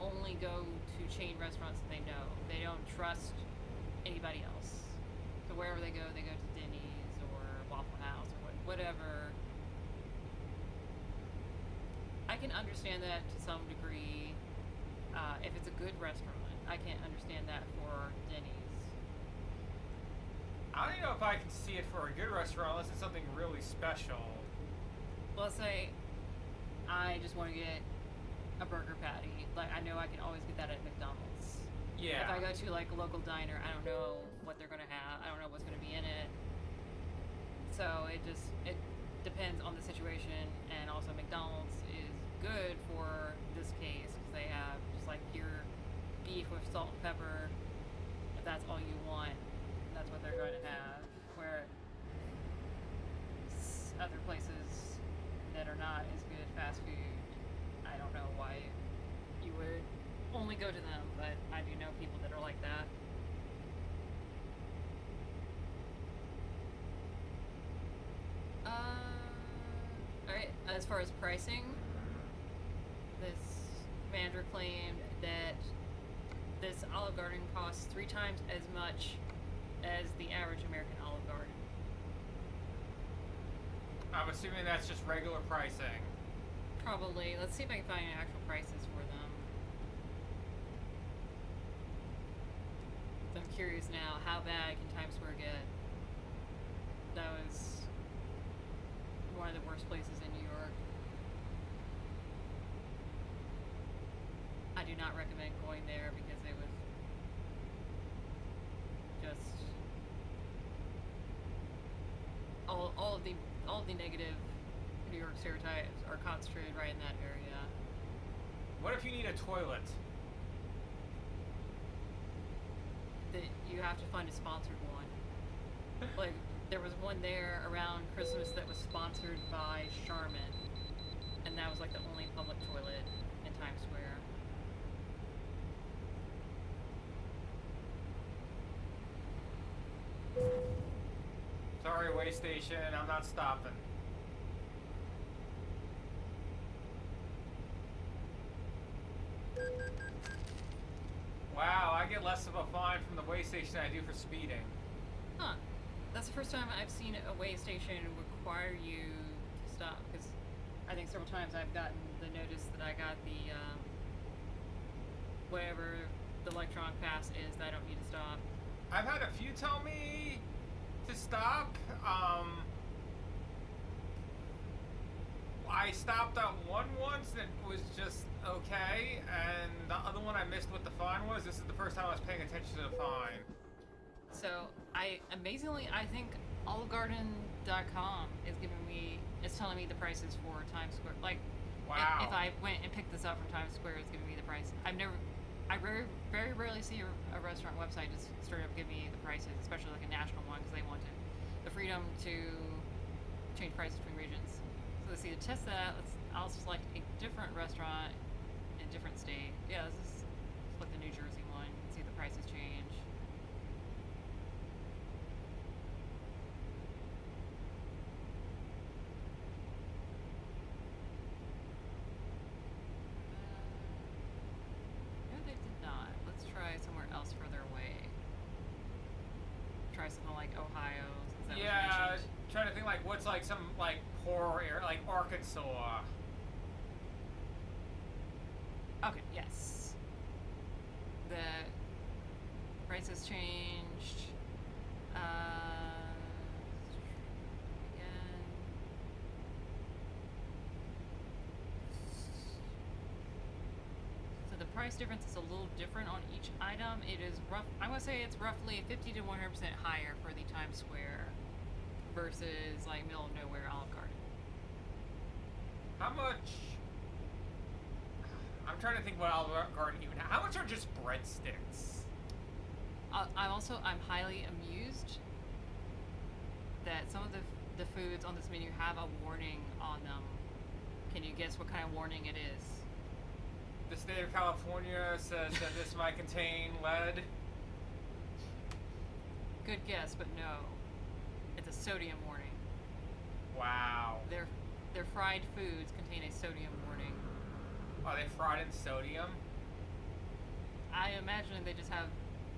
only go to chain restaurants that they know. They don't trust anybody else. So wherever they go to Denny's or Waffle House or whatever. I can understand that to some degree. If it's a good restaurant, I can't understand that for Denny's. I don't even know if I can see it for a good restaurant unless it's something really special. Well, let's say I just want to get a burger patty. Like, I know I can always get that at McDonald's. Yeah. If I go to like a local diner, I don't know what they're gonna have. I don't know what's gonna be in it. So it depends on the situation, and also McDonald's is good for this case because they have just like pure beef with salt and pepper. If that's all you want, that's what they're going to have. Where other places that are not as good fast food, I don't know why you would only go to them, but I do know people that are like that. Alright, as far as pricing, this manager claimed that this Olive Garden costs 3 times as much as the average American Olive Garden. I'm assuming that's just regular pricing. Probably. Let's see if I can find actual prices for them. I'm curious now, how bad can Times Square get? That was one of the worst places in New York. I do not recommend going there because it was just all of the negative New York stereotypes are concentrated right in that area. What if you need a toilet? That you have to find a sponsored one. Like, there was one there around Christmas that was sponsored by Charmin, and that was like the only public toilet in Times Square. Sorry, way station, I'm not stopping. Wow, I get less of a fine from the way station than I do for speeding. Huh. That's the first time I've seen a way station require you to stop, because I think several times I've gotten the notice that I got the whatever the electronic pass is that I don't need to stop. I've had a few tell me to stop. I stopped at one once and it was just okay, and the other one I missed what the fine was. This is the first time I was paying attention to the fine. So I think olivegarden.com is telling me the prices for Times Square. Like, Wow. if I went and picked this up from Times Square, it's giving me the price. I very rarely see a restaurant website just straight up give me the prices, especially like a national one, because they wanted the freedom to change prices between regions. So let's see, to test that, I'll select a different restaurant in a different state. Yeah, this is like the New Jersey one. See if the prices change. No, they did not. Let's try somewhere else further away. Try something like Ohio, since that was Yeah, mentioned. trying to think like what's like some like poor area, like Arkansas. Okay, yes. The price has changed. Again. So the price difference is a little different on each item. It is I'm gonna say it's roughly 50 to 100% higher for the Times Square versus like middle of nowhere Olive Garden. How much? I'm trying to think what Olive Garden even. How much are just breadsticks? I'm highly amused that some of the foods on this menu have a warning on them. Can you guess what kind of warning it is? The state of California says that this might contain lead. Good guess, but no. It's a sodium warning. Wow. Their fried foods contain a sodium warning. Are they fried in sodium? I imagine they just have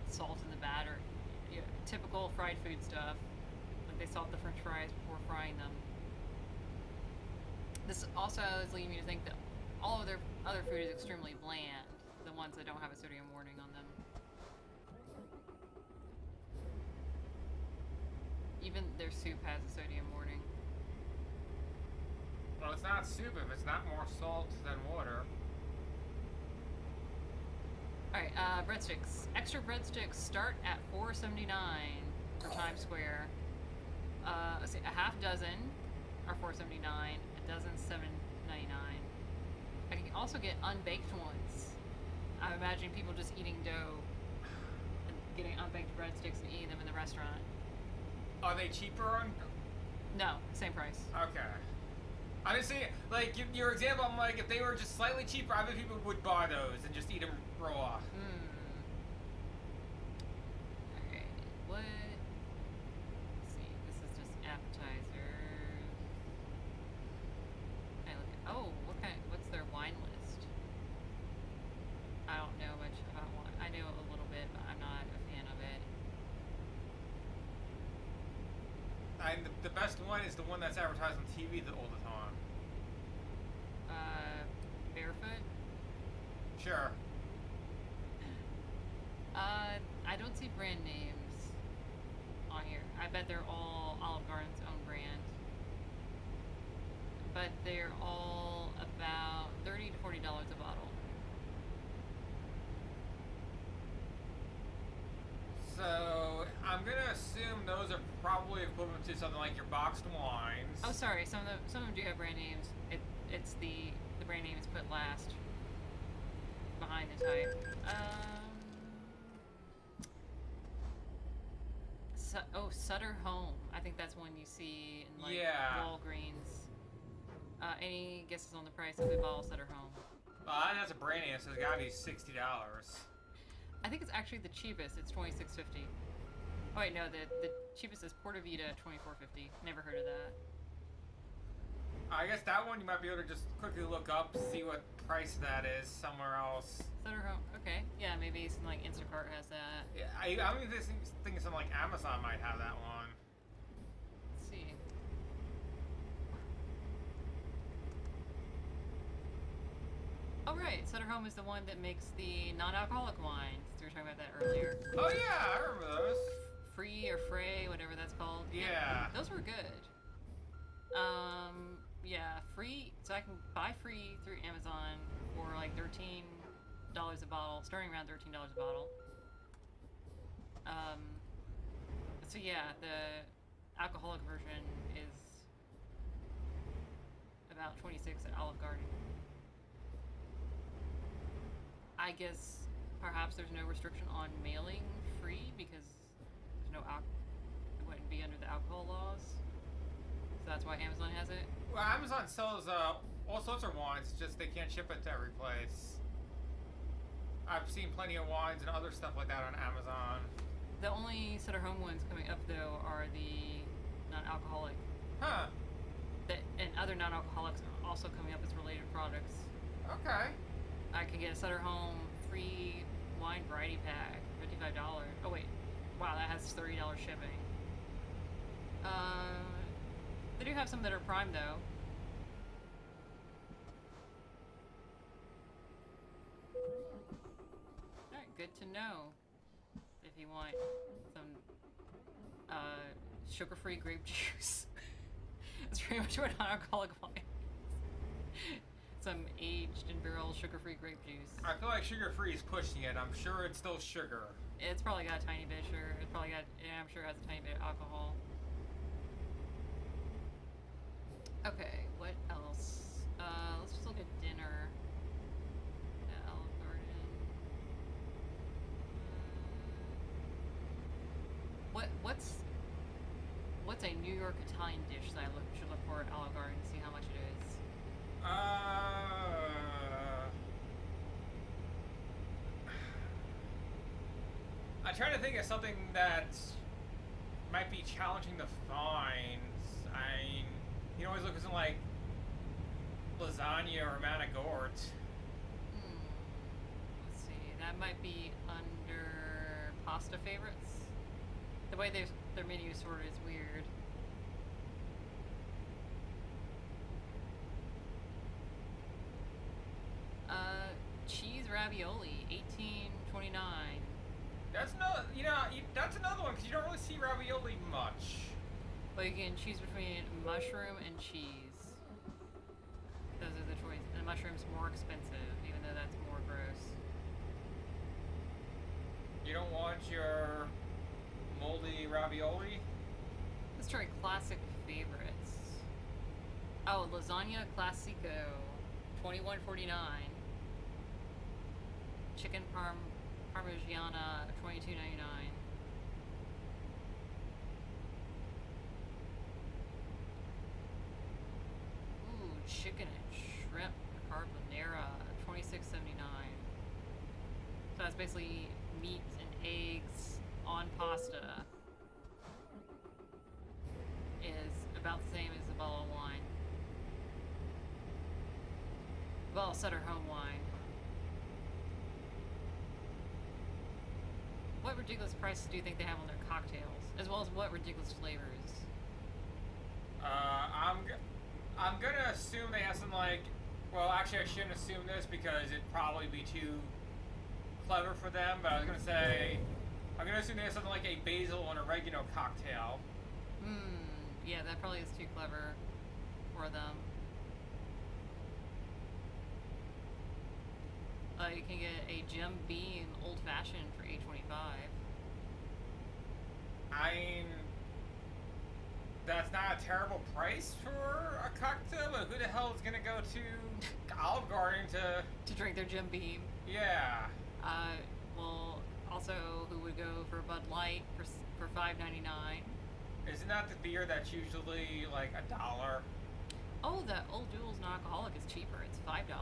salt in the batter. Yeah, typical fried food stuff. Like they salt the French fries before frying them. This also is leading me to think that all of their other food is extremely bland. The ones that don't have a sodium warning on them. Even their soup has a sodium warning. Well, it's not soup if it's not more salt than water. Alright, breadsticks. Extra breadsticks start at $4.79 for Times Square. Let's see, a half dozen are $4.79, a dozen $7.99. I can also get unbaked ones. I'm imagining people just eating dough and getting unbaked breadsticks and eating them in the restaurant. Are they cheaper on? No, same price. Okay. Honestly, like your example, I'm like, if they were just slightly cheaper, I bet people would buy those and just eat them raw. Okay, what? Let's see, this is just appetizers. Okay, look at, what's their wine list? I don't know much about wine. I know a little bit, but I'm not a fan of it. And the best one is the one that's advertised on TV all the time. Barefoot? Sure. I don't see brand names on here. I bet they're all Olive Garden's own brand. But they're all about $30 to $40 a bottle. So I'm gonna assume those are probably equivalent to something like your boxed wines. Oh, sorry. Some of them do have brand names. It's the brand name is put last behind the type. Sutter Home. I think that's one you see in like Walgreens. Any guesses on the price of a bottle of Sutter Home? That's a brand name, so it's gotta be $60. I think it's actually the cheapest. It's $26.50. Oh wait, no, the cheapest is Porta Vita, $24.50. Never heard of that. I guess that one you might be able to just quickly look up, see what price that is somewhere else. Sutter Home. Okay, yeah, maybe something like Instacart has that. Yeah, I'm even thinking something like Amazon might have that one. Let's see. Oh right, Sutter Home is the one that makes the non-alcoholic wines. We were talking about that earlier. Oh yeah, I remember those. Free or Frey, whatever that's called. Yeah. Those were good. Yeah, free. So I can buy free through Amazon for like $13 a bottle, starting around $13 a bottle. So yeah, the alcoholic version is about 26 at Olive Garden. I guess perhaps there's no restriction on mailing free because there's no it wouldn't be under the alcohol laws. So that's why Amazon has it. Well, Amazon sells all sorts of wines, just they can't ship it to every place. I've seen plenty of wines and other stuff like that on Amazon. The only Sutter Home ones coming up though are the non-alcoholic. Huh. And other non-alcoholics are also coming up as related products. Okay. I can get a Sutter Home free wine variety pack, $55. Oh wait, wow, that has $30 shipping. They do have some that are prime though. Alright, good to know. If you want some sugar-free grape juice. That's pretty much what non-alcoholic wine is. Some aged in barrel sugar-free grape juice. I feel like sugar-free is pushing it. I'm sure it's still sugar. It's probably got a tiny bit of sugar. It's probably got, yeah, I'm sure it has a tiny bit of alcohol. Okay, what else? Let's just look at dinner at Olive Garden. What's a New York Italian dish that I should look for at Olive Garden to see how much it is? I'm trying to think of something that might be challenging to find. I mean, you always look for something like lasagna or manigort. Let's see. That might be under pasta favorites. The way their menu is sorted is weird. Cheese ravioli, $18.29. That's that's another one because you don't really see ravioli much. Well, you can choose between mushroom and cheese. Those are the choices. And mushroom's more expensive, even though that's more gross. You don't want your moldy ravioli? Let's try classic favorites. Oh, lasagna classico, $21.49. Chicken parmigiana, $22.99. Ooh, chicken and shrimp carbonara, $26.79. So that's basically meat and eggs on pasta. Is about the same as a bottle of wine. Well, Sutter Home wine. What ridiculous prices do you think they have on their cocktails? As well as what ridiculous flavors? I'm gonna assume they have some like, well actually I shouldn't assume this because it'd probably be too clever for them, but I was gonna say, I'm gonna assume they have something like a basil and oregano cocktail. Yeah, that probably is too clever for them. You can get a Jim Beam Old Fashioned for $8.25. I mean, that's not a terrible price for a cocktail, but who the hell is gonna go to Olive Garden to drink their Jim Beam? Yeah. Well, also, who would go for Bud Light for $5.99? Isn't that the beer that's usually like $1? Oh, the Old Duels non-alcoholic is cheaper. It's $5.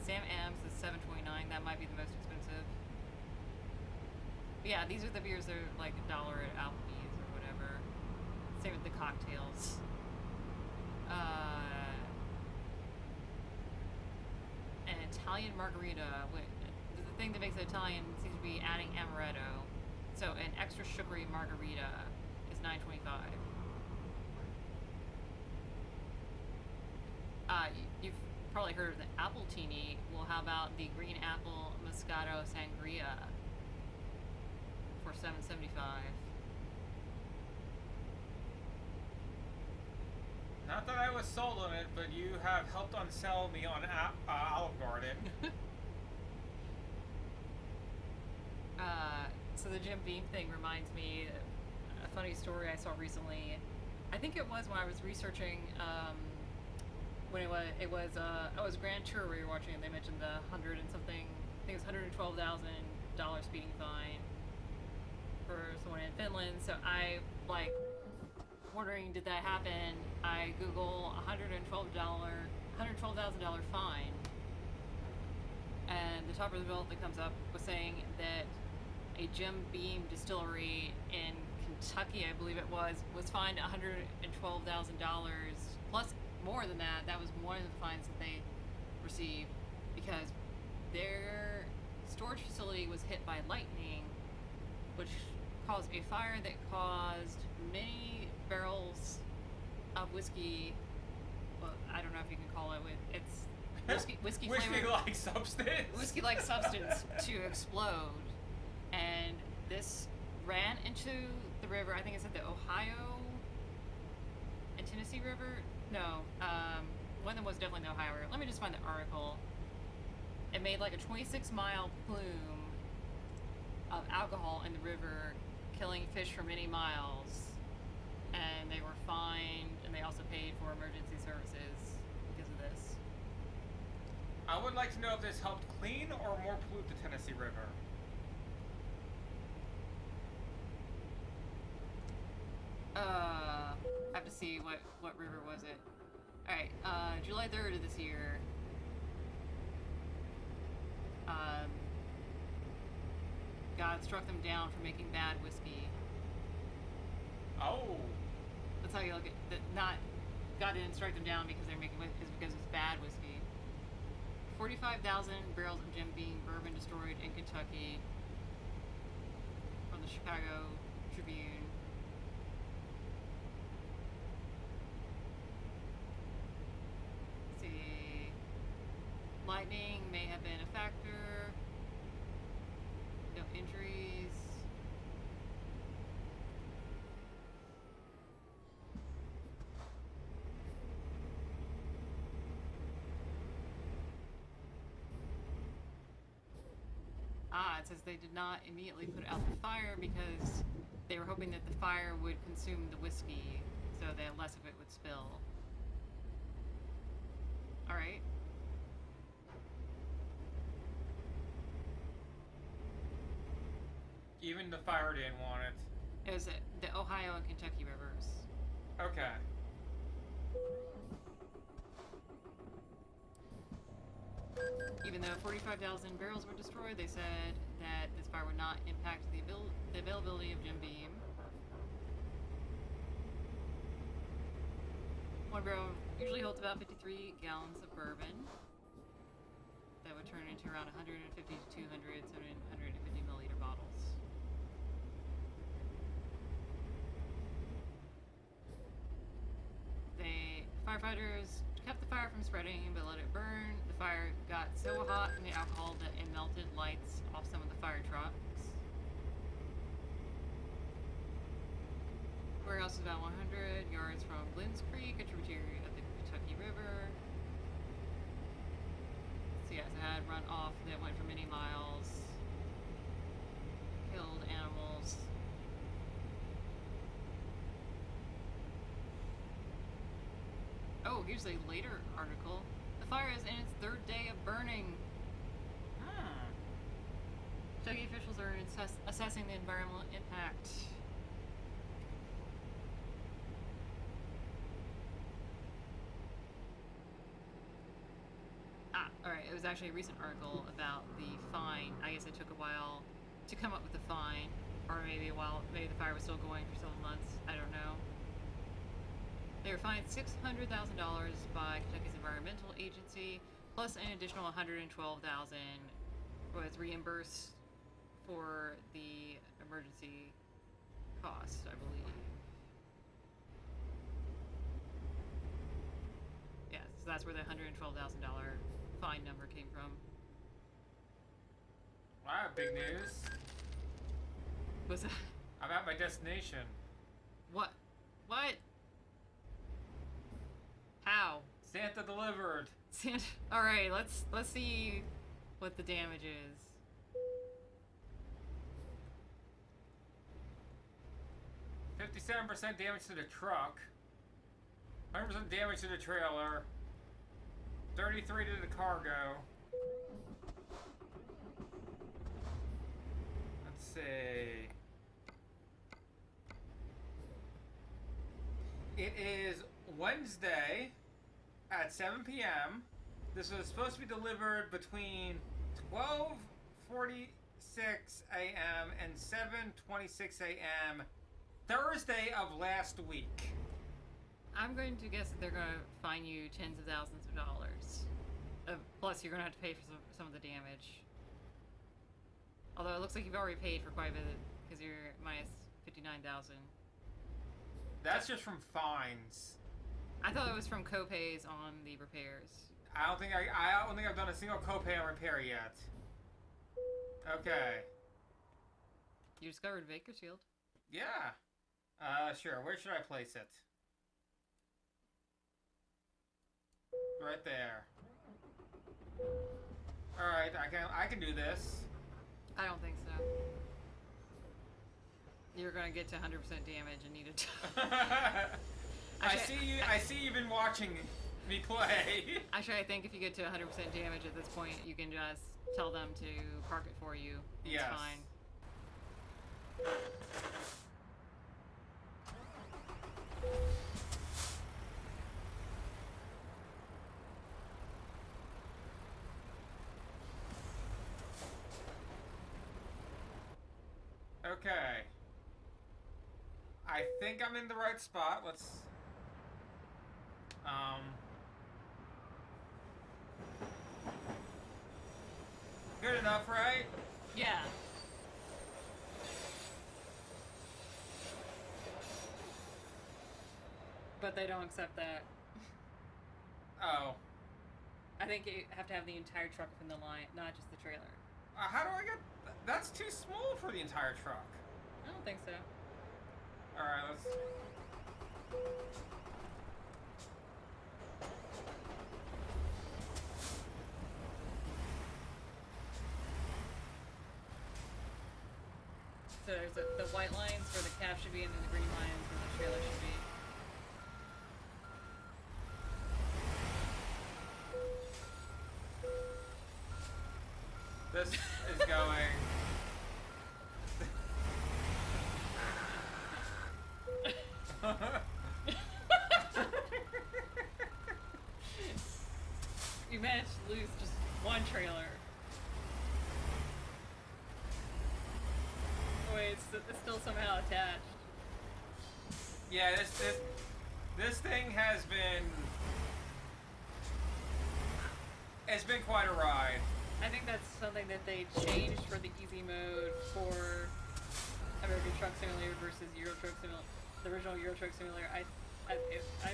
Sam M's is $7.29. That might be the most expensive. But yeah, these are the beers that are like $1 at Applebee's or whatever. Same with the cocktails. An Italian margarita. The thing that makes it Italian seems to be adding amaretto. So an extra sugary margarita is $9.25. You've probably heard of the apple teeny. Well, how about the green apple Moscato Sangria for $7.75? Not that I was sold on it, but you have helped unsell me on Olive Garden. So the Jim Beam thing reminds me a funny story I saw recently. I think it was when I was researching when it was Grand Tour we were watching, and they mentioned the hundred and something. I think it was $112,000 speeding fine for someone in Finland. So I like wondering, did that happen? I Google $112,000 fine, and the top result that comes up was saying that a Jim Beam distillery in Kentucky, I believe it was fined $112,000 plus more than that. That was one of the fines that they received because their storage facility was hit by lightning, which caused a fire that caused many barrels of whiskey. Well, I don't know if you can call it it's whiskey Whiskey-like substance. Whiskey-like substance to explode, and this ran into the river. I think it's at the Ohio and Tennessee River. No, one of them was definitely the Ohio River. Let me just find the article. It made like a 26-mile plume of alcohol in the river, killing fish for many miles, and they were fined, and they also paid for emergency services because of this. I would like to know if this helped clean or more pollute the Tennessee River. I have to see what river was it. Alright, July 3rd of this year. God struck them down for making bad whiskey. Oh. That's how you look at that. Not God didn't strike them down because they're making whiskey, because it's bad whiskey. 45,000 barrels of Jim Beam bourbon destroyed in Kentucky. From the Chicago Tribune. Let's see. Lightning may have been a factor. No injuries. It says they did not immediately put out the fire because they were hoping that the fire would consume the whiskey so that less of it would spill. Alright. Even the fire didn't want it. It was the Ohio and Kentucky rivers. Okay. Even though 45,000 barrels were destroyed, they said that this fire would not impact the availability of Jim Beam. One barrel usually holds about 53 gallons of bourbon. That would turn into around 150 to 200, 750 milliliter bottles. Firefighters kept the fire from spreading but let it burn. The fire got so hot from the alcohol that it melted lights off some of the fire trucks. Warehouse is about 100 yards from Glynns Creek, a tributary of the Kentucky River. So yes, it had runoff that went for many miles. Killed animals. Oh, here's a later article. The fire is in its third day of burning. Kentucky officials are assessing the environmental impact. Alright, it was actually a recent article about the fine. I guess it took a while to come up with the fine. Or maybe the fire was still going for several months. I don't know. They were fined $600,000 by Kentucky's environmental agency, plus an additional $112,000 was reimbursed for the emergency cost, I believe. Yes, that's where the $112,000 fine number came from. Wow, big news. Was that? I'm at my destination. What? What? How? Santa delivered. Santa. All right, let's see what the damage is. $57% damage to the truck. 100% damage to the trailer. 33 to the cargo. Let's see. It is Wednesday at 7 p.m. This was supposed to be delivered between 12:46 a.m. and 7:26 a.m. Thursday of last week. I'm going to guess that they're going to fine you tens of thousands of dollars. Plus, you're going to have to pay for some of the damage. Although it looks like you've already paid for quite a bit because you're minus 59,000. That's just from fines. I thought it was from copays on the repairs. I don't think I've done a single copay on repair yet. Okay. You discovered Bakersfield. Yeah. Sure. Where should I place it? Right there. All right. I can do this. I don't think so. You're gonna get to 100% damage and need a. I see you've been watching me play. Actually, I think if you get to 100% damage at this point, you can just tell them to park it for you. It's yes. fine. Okay. I think I'm in the right spot. Let's... Good enough, right? Yeah. But they don't accept that. Oh. I think you have to have the entire truck within the line, not just the trailer. How do I get... That's too small for the entire truck. I don't think so. Alright, let's... So there's the white lines where the cab should be, and then the green lines where the trailer should be. This is going... You managed to lose just one trailer. Oh wait, it's still somehow attached. Yeah, this thing has been... It's been quite a ride. I think that's something that they changed for the easy mode for American Truck Simulator versus Euro Truck Simulator. The original Euro Truck Simulator. I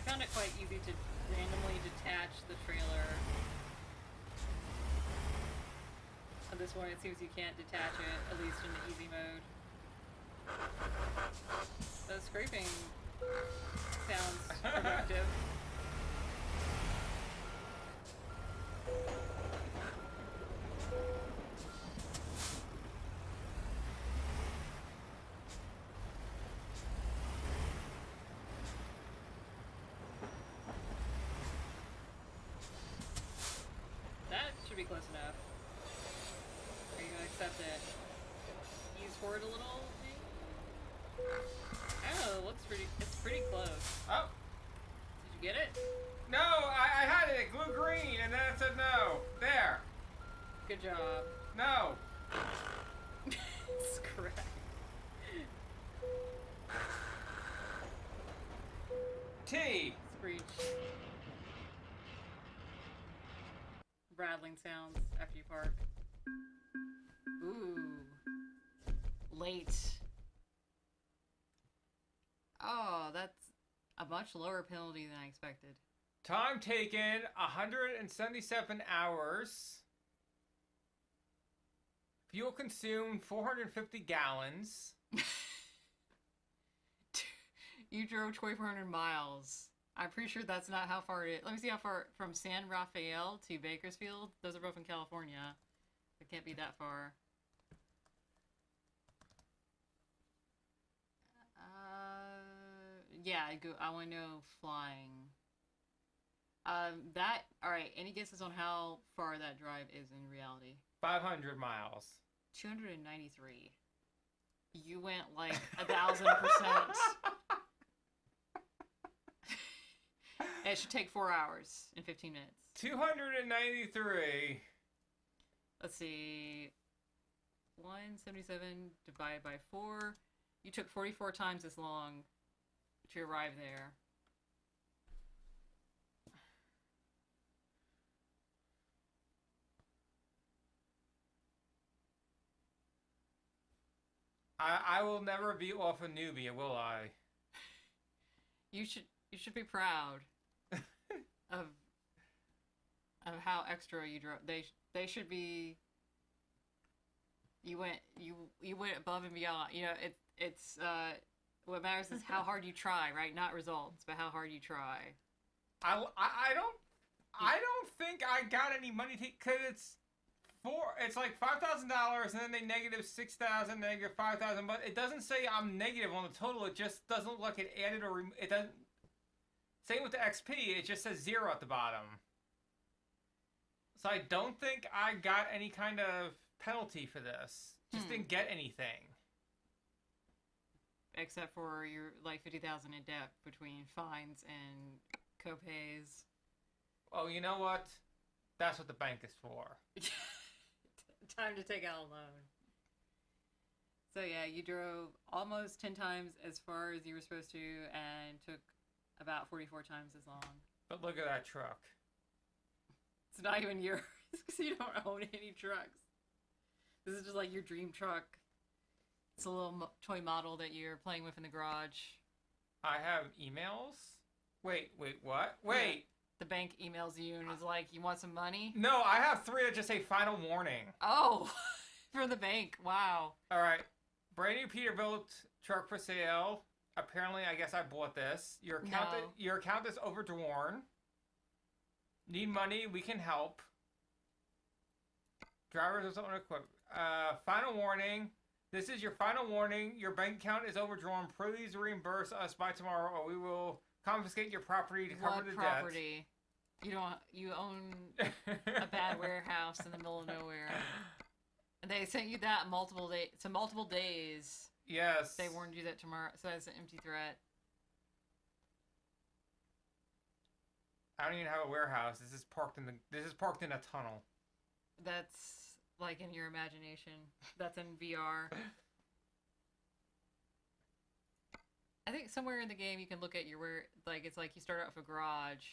found it quite easy to randomly detach the trailer. At this point, it seems you can't detach it, at least in the easy mode. The scraping sounds productive. That should be close enough. Are you gonna accept it? Ease forward a little, maybe? I don't know, it's pretty close. Oh! Did you get it? No! I had it! It glue green, and then it said no. There! Good job. No! It's correct. T! Screech. Rattling sounds after you park. Ooh. Late. Oh, that's a much lower penalty than I expected. Time taken 177 hours. Fuel consumed 450 gallons. You drove 2,400 miles. I'm pretty sure that's not how far it is. Let me see how far from San Rafael to Bakersfield. Those are both in California. It can't be that far. Yeah, I want to know flying. All right, any guesses on how far that drive is in reality? 500 miles. 293. You went like 1,000%. It should take 4 hours and 15 minutes. 293. Let's see. 177 divided by 4. You took 44 times as long to arrive there. I will never be off a newbie, will I? You should be proud of how extra you drove. They should be. You went above and beyond. You know, it's what matters is how hard you try, right? Not results, but how hard you try. I don't think I got any money because it's like $5,000 and then they negative 6,000, negative 5,000, but it doesn't say I'm negative on the total. It just doesn't look like it added or it doesn't. Same with the XP. It just says 0 at the bottom. So I don't think I got any kind of penalty for this. Just didn't get anything. Except for your like 50,000 in debt between fines and copays. Oh, you know what? That's what the bank is for. Time to take out a loan. So yeah, you drove almost 10 times as far as you were supposed to and took about 44 times as long. But look at that truck. It's not even yours because you don't own any trucks. This is just like your dream truck. It's a little toy model that you're playing with in the garage. I have emails? Wait, what? Wait! Yeah. The bank emails you and is like, you want some money? No, I have 3 that just say final warning. Oh, from the bank. Wow. Alright. Brand new Peterbilt truck for sale. Apparently, I guess I bought this. Your account is overdrawn. Need money? We can help. Drivers own equipment. Final warning. This is your final warning. Your bank account is overdrawn. Please reimburse us by tomorrow, or we will confiscate your property to cover the property? Debt. You own a bad warehouse in the middle of nowhere. And they sent you that multiple days. Yes. They warned you that tomorrow, so that's an empty threat. I don't even have a warehouse. This is parked in a tunnel. That's like in your imagination. That's in VR. I think somewhere in the game you can look at it's like you start out with a garage.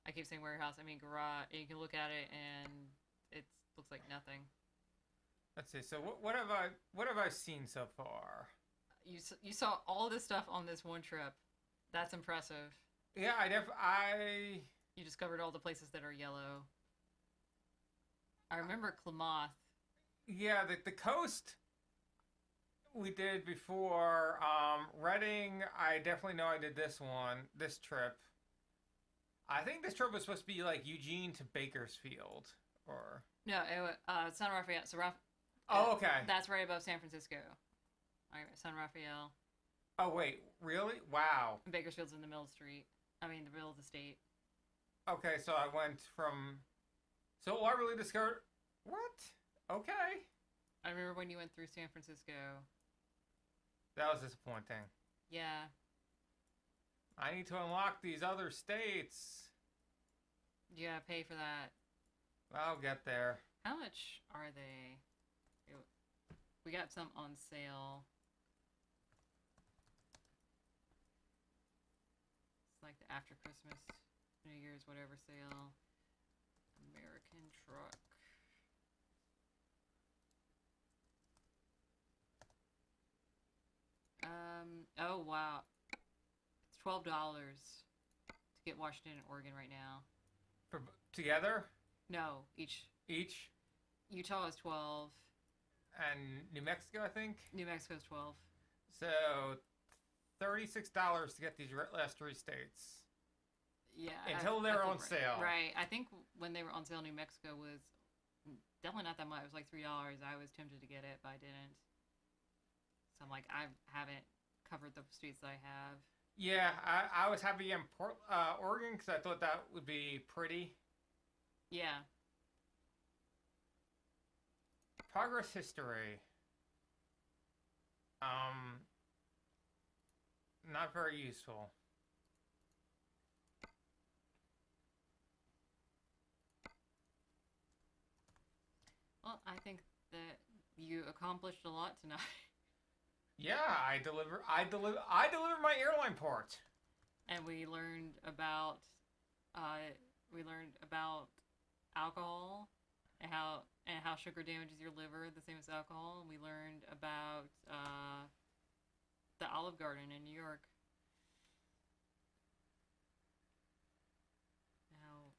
I keep saying warehouse, I mean garage. And you can look at it and it looks like nothing. Let's see. So what have I seen so far? You saw all this stuff on this one trip. That's impressive. Yeah, You discovered all the places that are yellow. I remember Klamath. Yeah, the coast we did before. Reading, I definitely know I did this trip. I think this trip was supposed to be like Eugene to Bakersfield, or... No, San Rafael. Oh, okay. That's right above San Francisco. All right, San Rafael. Oh, wait, really? Wow. And Bakersfield's in the middle of the street. I mean, the middle of the state. Okay, so I went from... So I really discovered... What? Okay. I remember when you went through San Francisco. That was disappointing. Yeah. I need to unlock these other states. You gotta pay for that. I'll get there. How much are they? We got some on sale. It's like the after Christmas, New Year's, whatever sale. American truck. Oh wow. It's $12 to get Washington and Oregon right now. For together? No, each. Each? Utah is 12. And New Mexico, I think? New Mexico's 12. So, $36 to get these last 3 states. Yeah. Until they're on sale. Right. I think when they were on sale, New Mexico was definitely not that much. It was like $3. I was tempted to get it, but I didn't. So I'm like, I haven't covered the states that I have. Yeah, I was happy in Oregon because I thought that would be pretty. Yeah. Progress history. Not very useful. Well, I think that you accomplished a lot tonight. Yeah, I deliver my airline part. And we learned about alcohol and how sugar damages your liver the same as alcohol. And we learned about the Olive Garden in New York. And how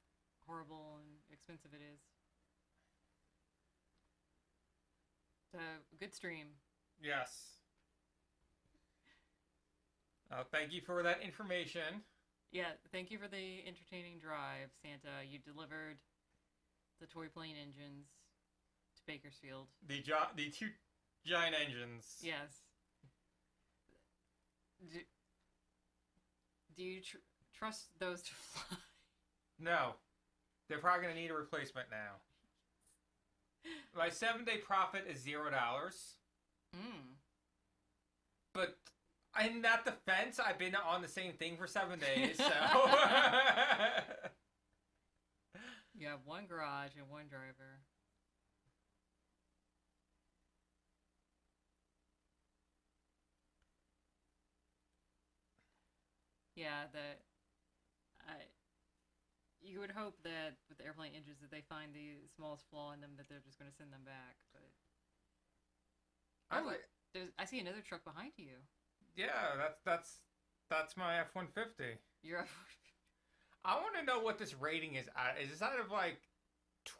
horrible and expensive it is. So, good stream. Yes. Thank you for that information. Yeah, thank you for the entertaining drive, Santa. You delivered the toy plane engines to Bakersfield. The 2 giant engines. Yes. Do you trust those to fly? No. They're probably going to need a replacement now. My 7-day profit is $0. But in that defense, I've been on the same thing for 7 days, so... You have 1 garage and 1 driver. Yeah, you would hope that with the airplane engines that they find the smallest flaw in them that they're just going to send them back, but... I see another truck behind you. Yeah, that's my F-150. Your I want to know what this rating is at. Is this out of like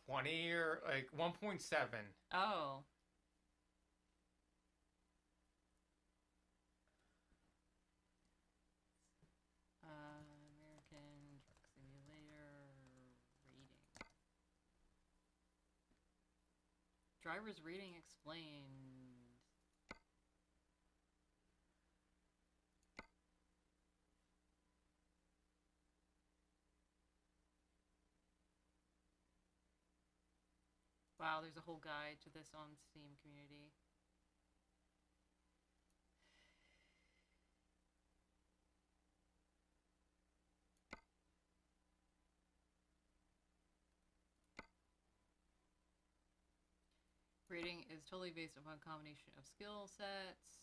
20 or like 1.7? Oh. American Truck Simulator rating. Driver's rating explained. Wow, there's a whole guide to this on Steam community. Rating is totally based upon a combination of skill sets.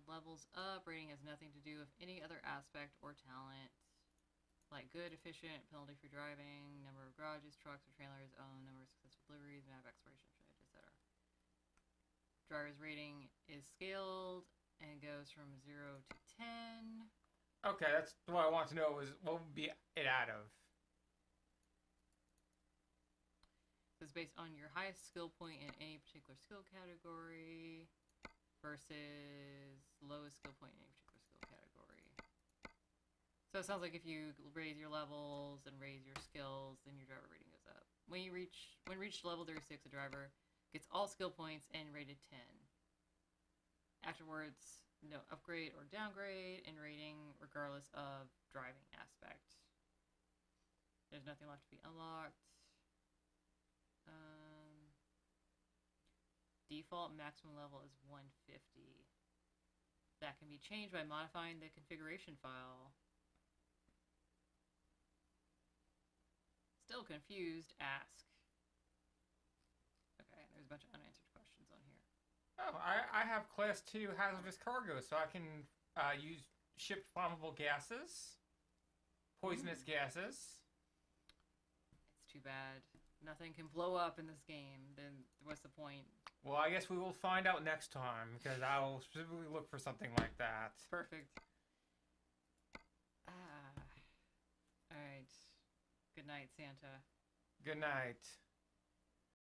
Levels up. Rating has nothing to do with any other aspect or talent. Like good, efficient, penalty-free driving, number of garages, trucks, or trailers owned, number of successful deliveries, map exploration, etc. Driver's rating is scaled and goes from 0 to 10. Okay, that's what I want to know is what would be it out of? It's based on your highest skill point in any particular skill category versus lowest skill point in any particular skill category. So it sounds like if you raise your levels and raise your skills, then your driver rating goes up. When reached level 36, a driver gets all skill points and rated 10. Afterwards, no upgrade or downgrade in rating regardless of driving aspect. There's nothing left to be unlocked. Default maximum level is 150. That can be changed by modifying the configuration file. Still confused? Ask. Okay, there's a bunch of unanswered questions on here. Oh, I have class 2 hazardous cargo, so I can ship flammable gases, poisonous gases. It's too bad. Nothing can blow up in this game. Then what's the point? Well, I guess we will find out next time, because I will specifically look for something like that. Perfect. Good night, Santa. Good night.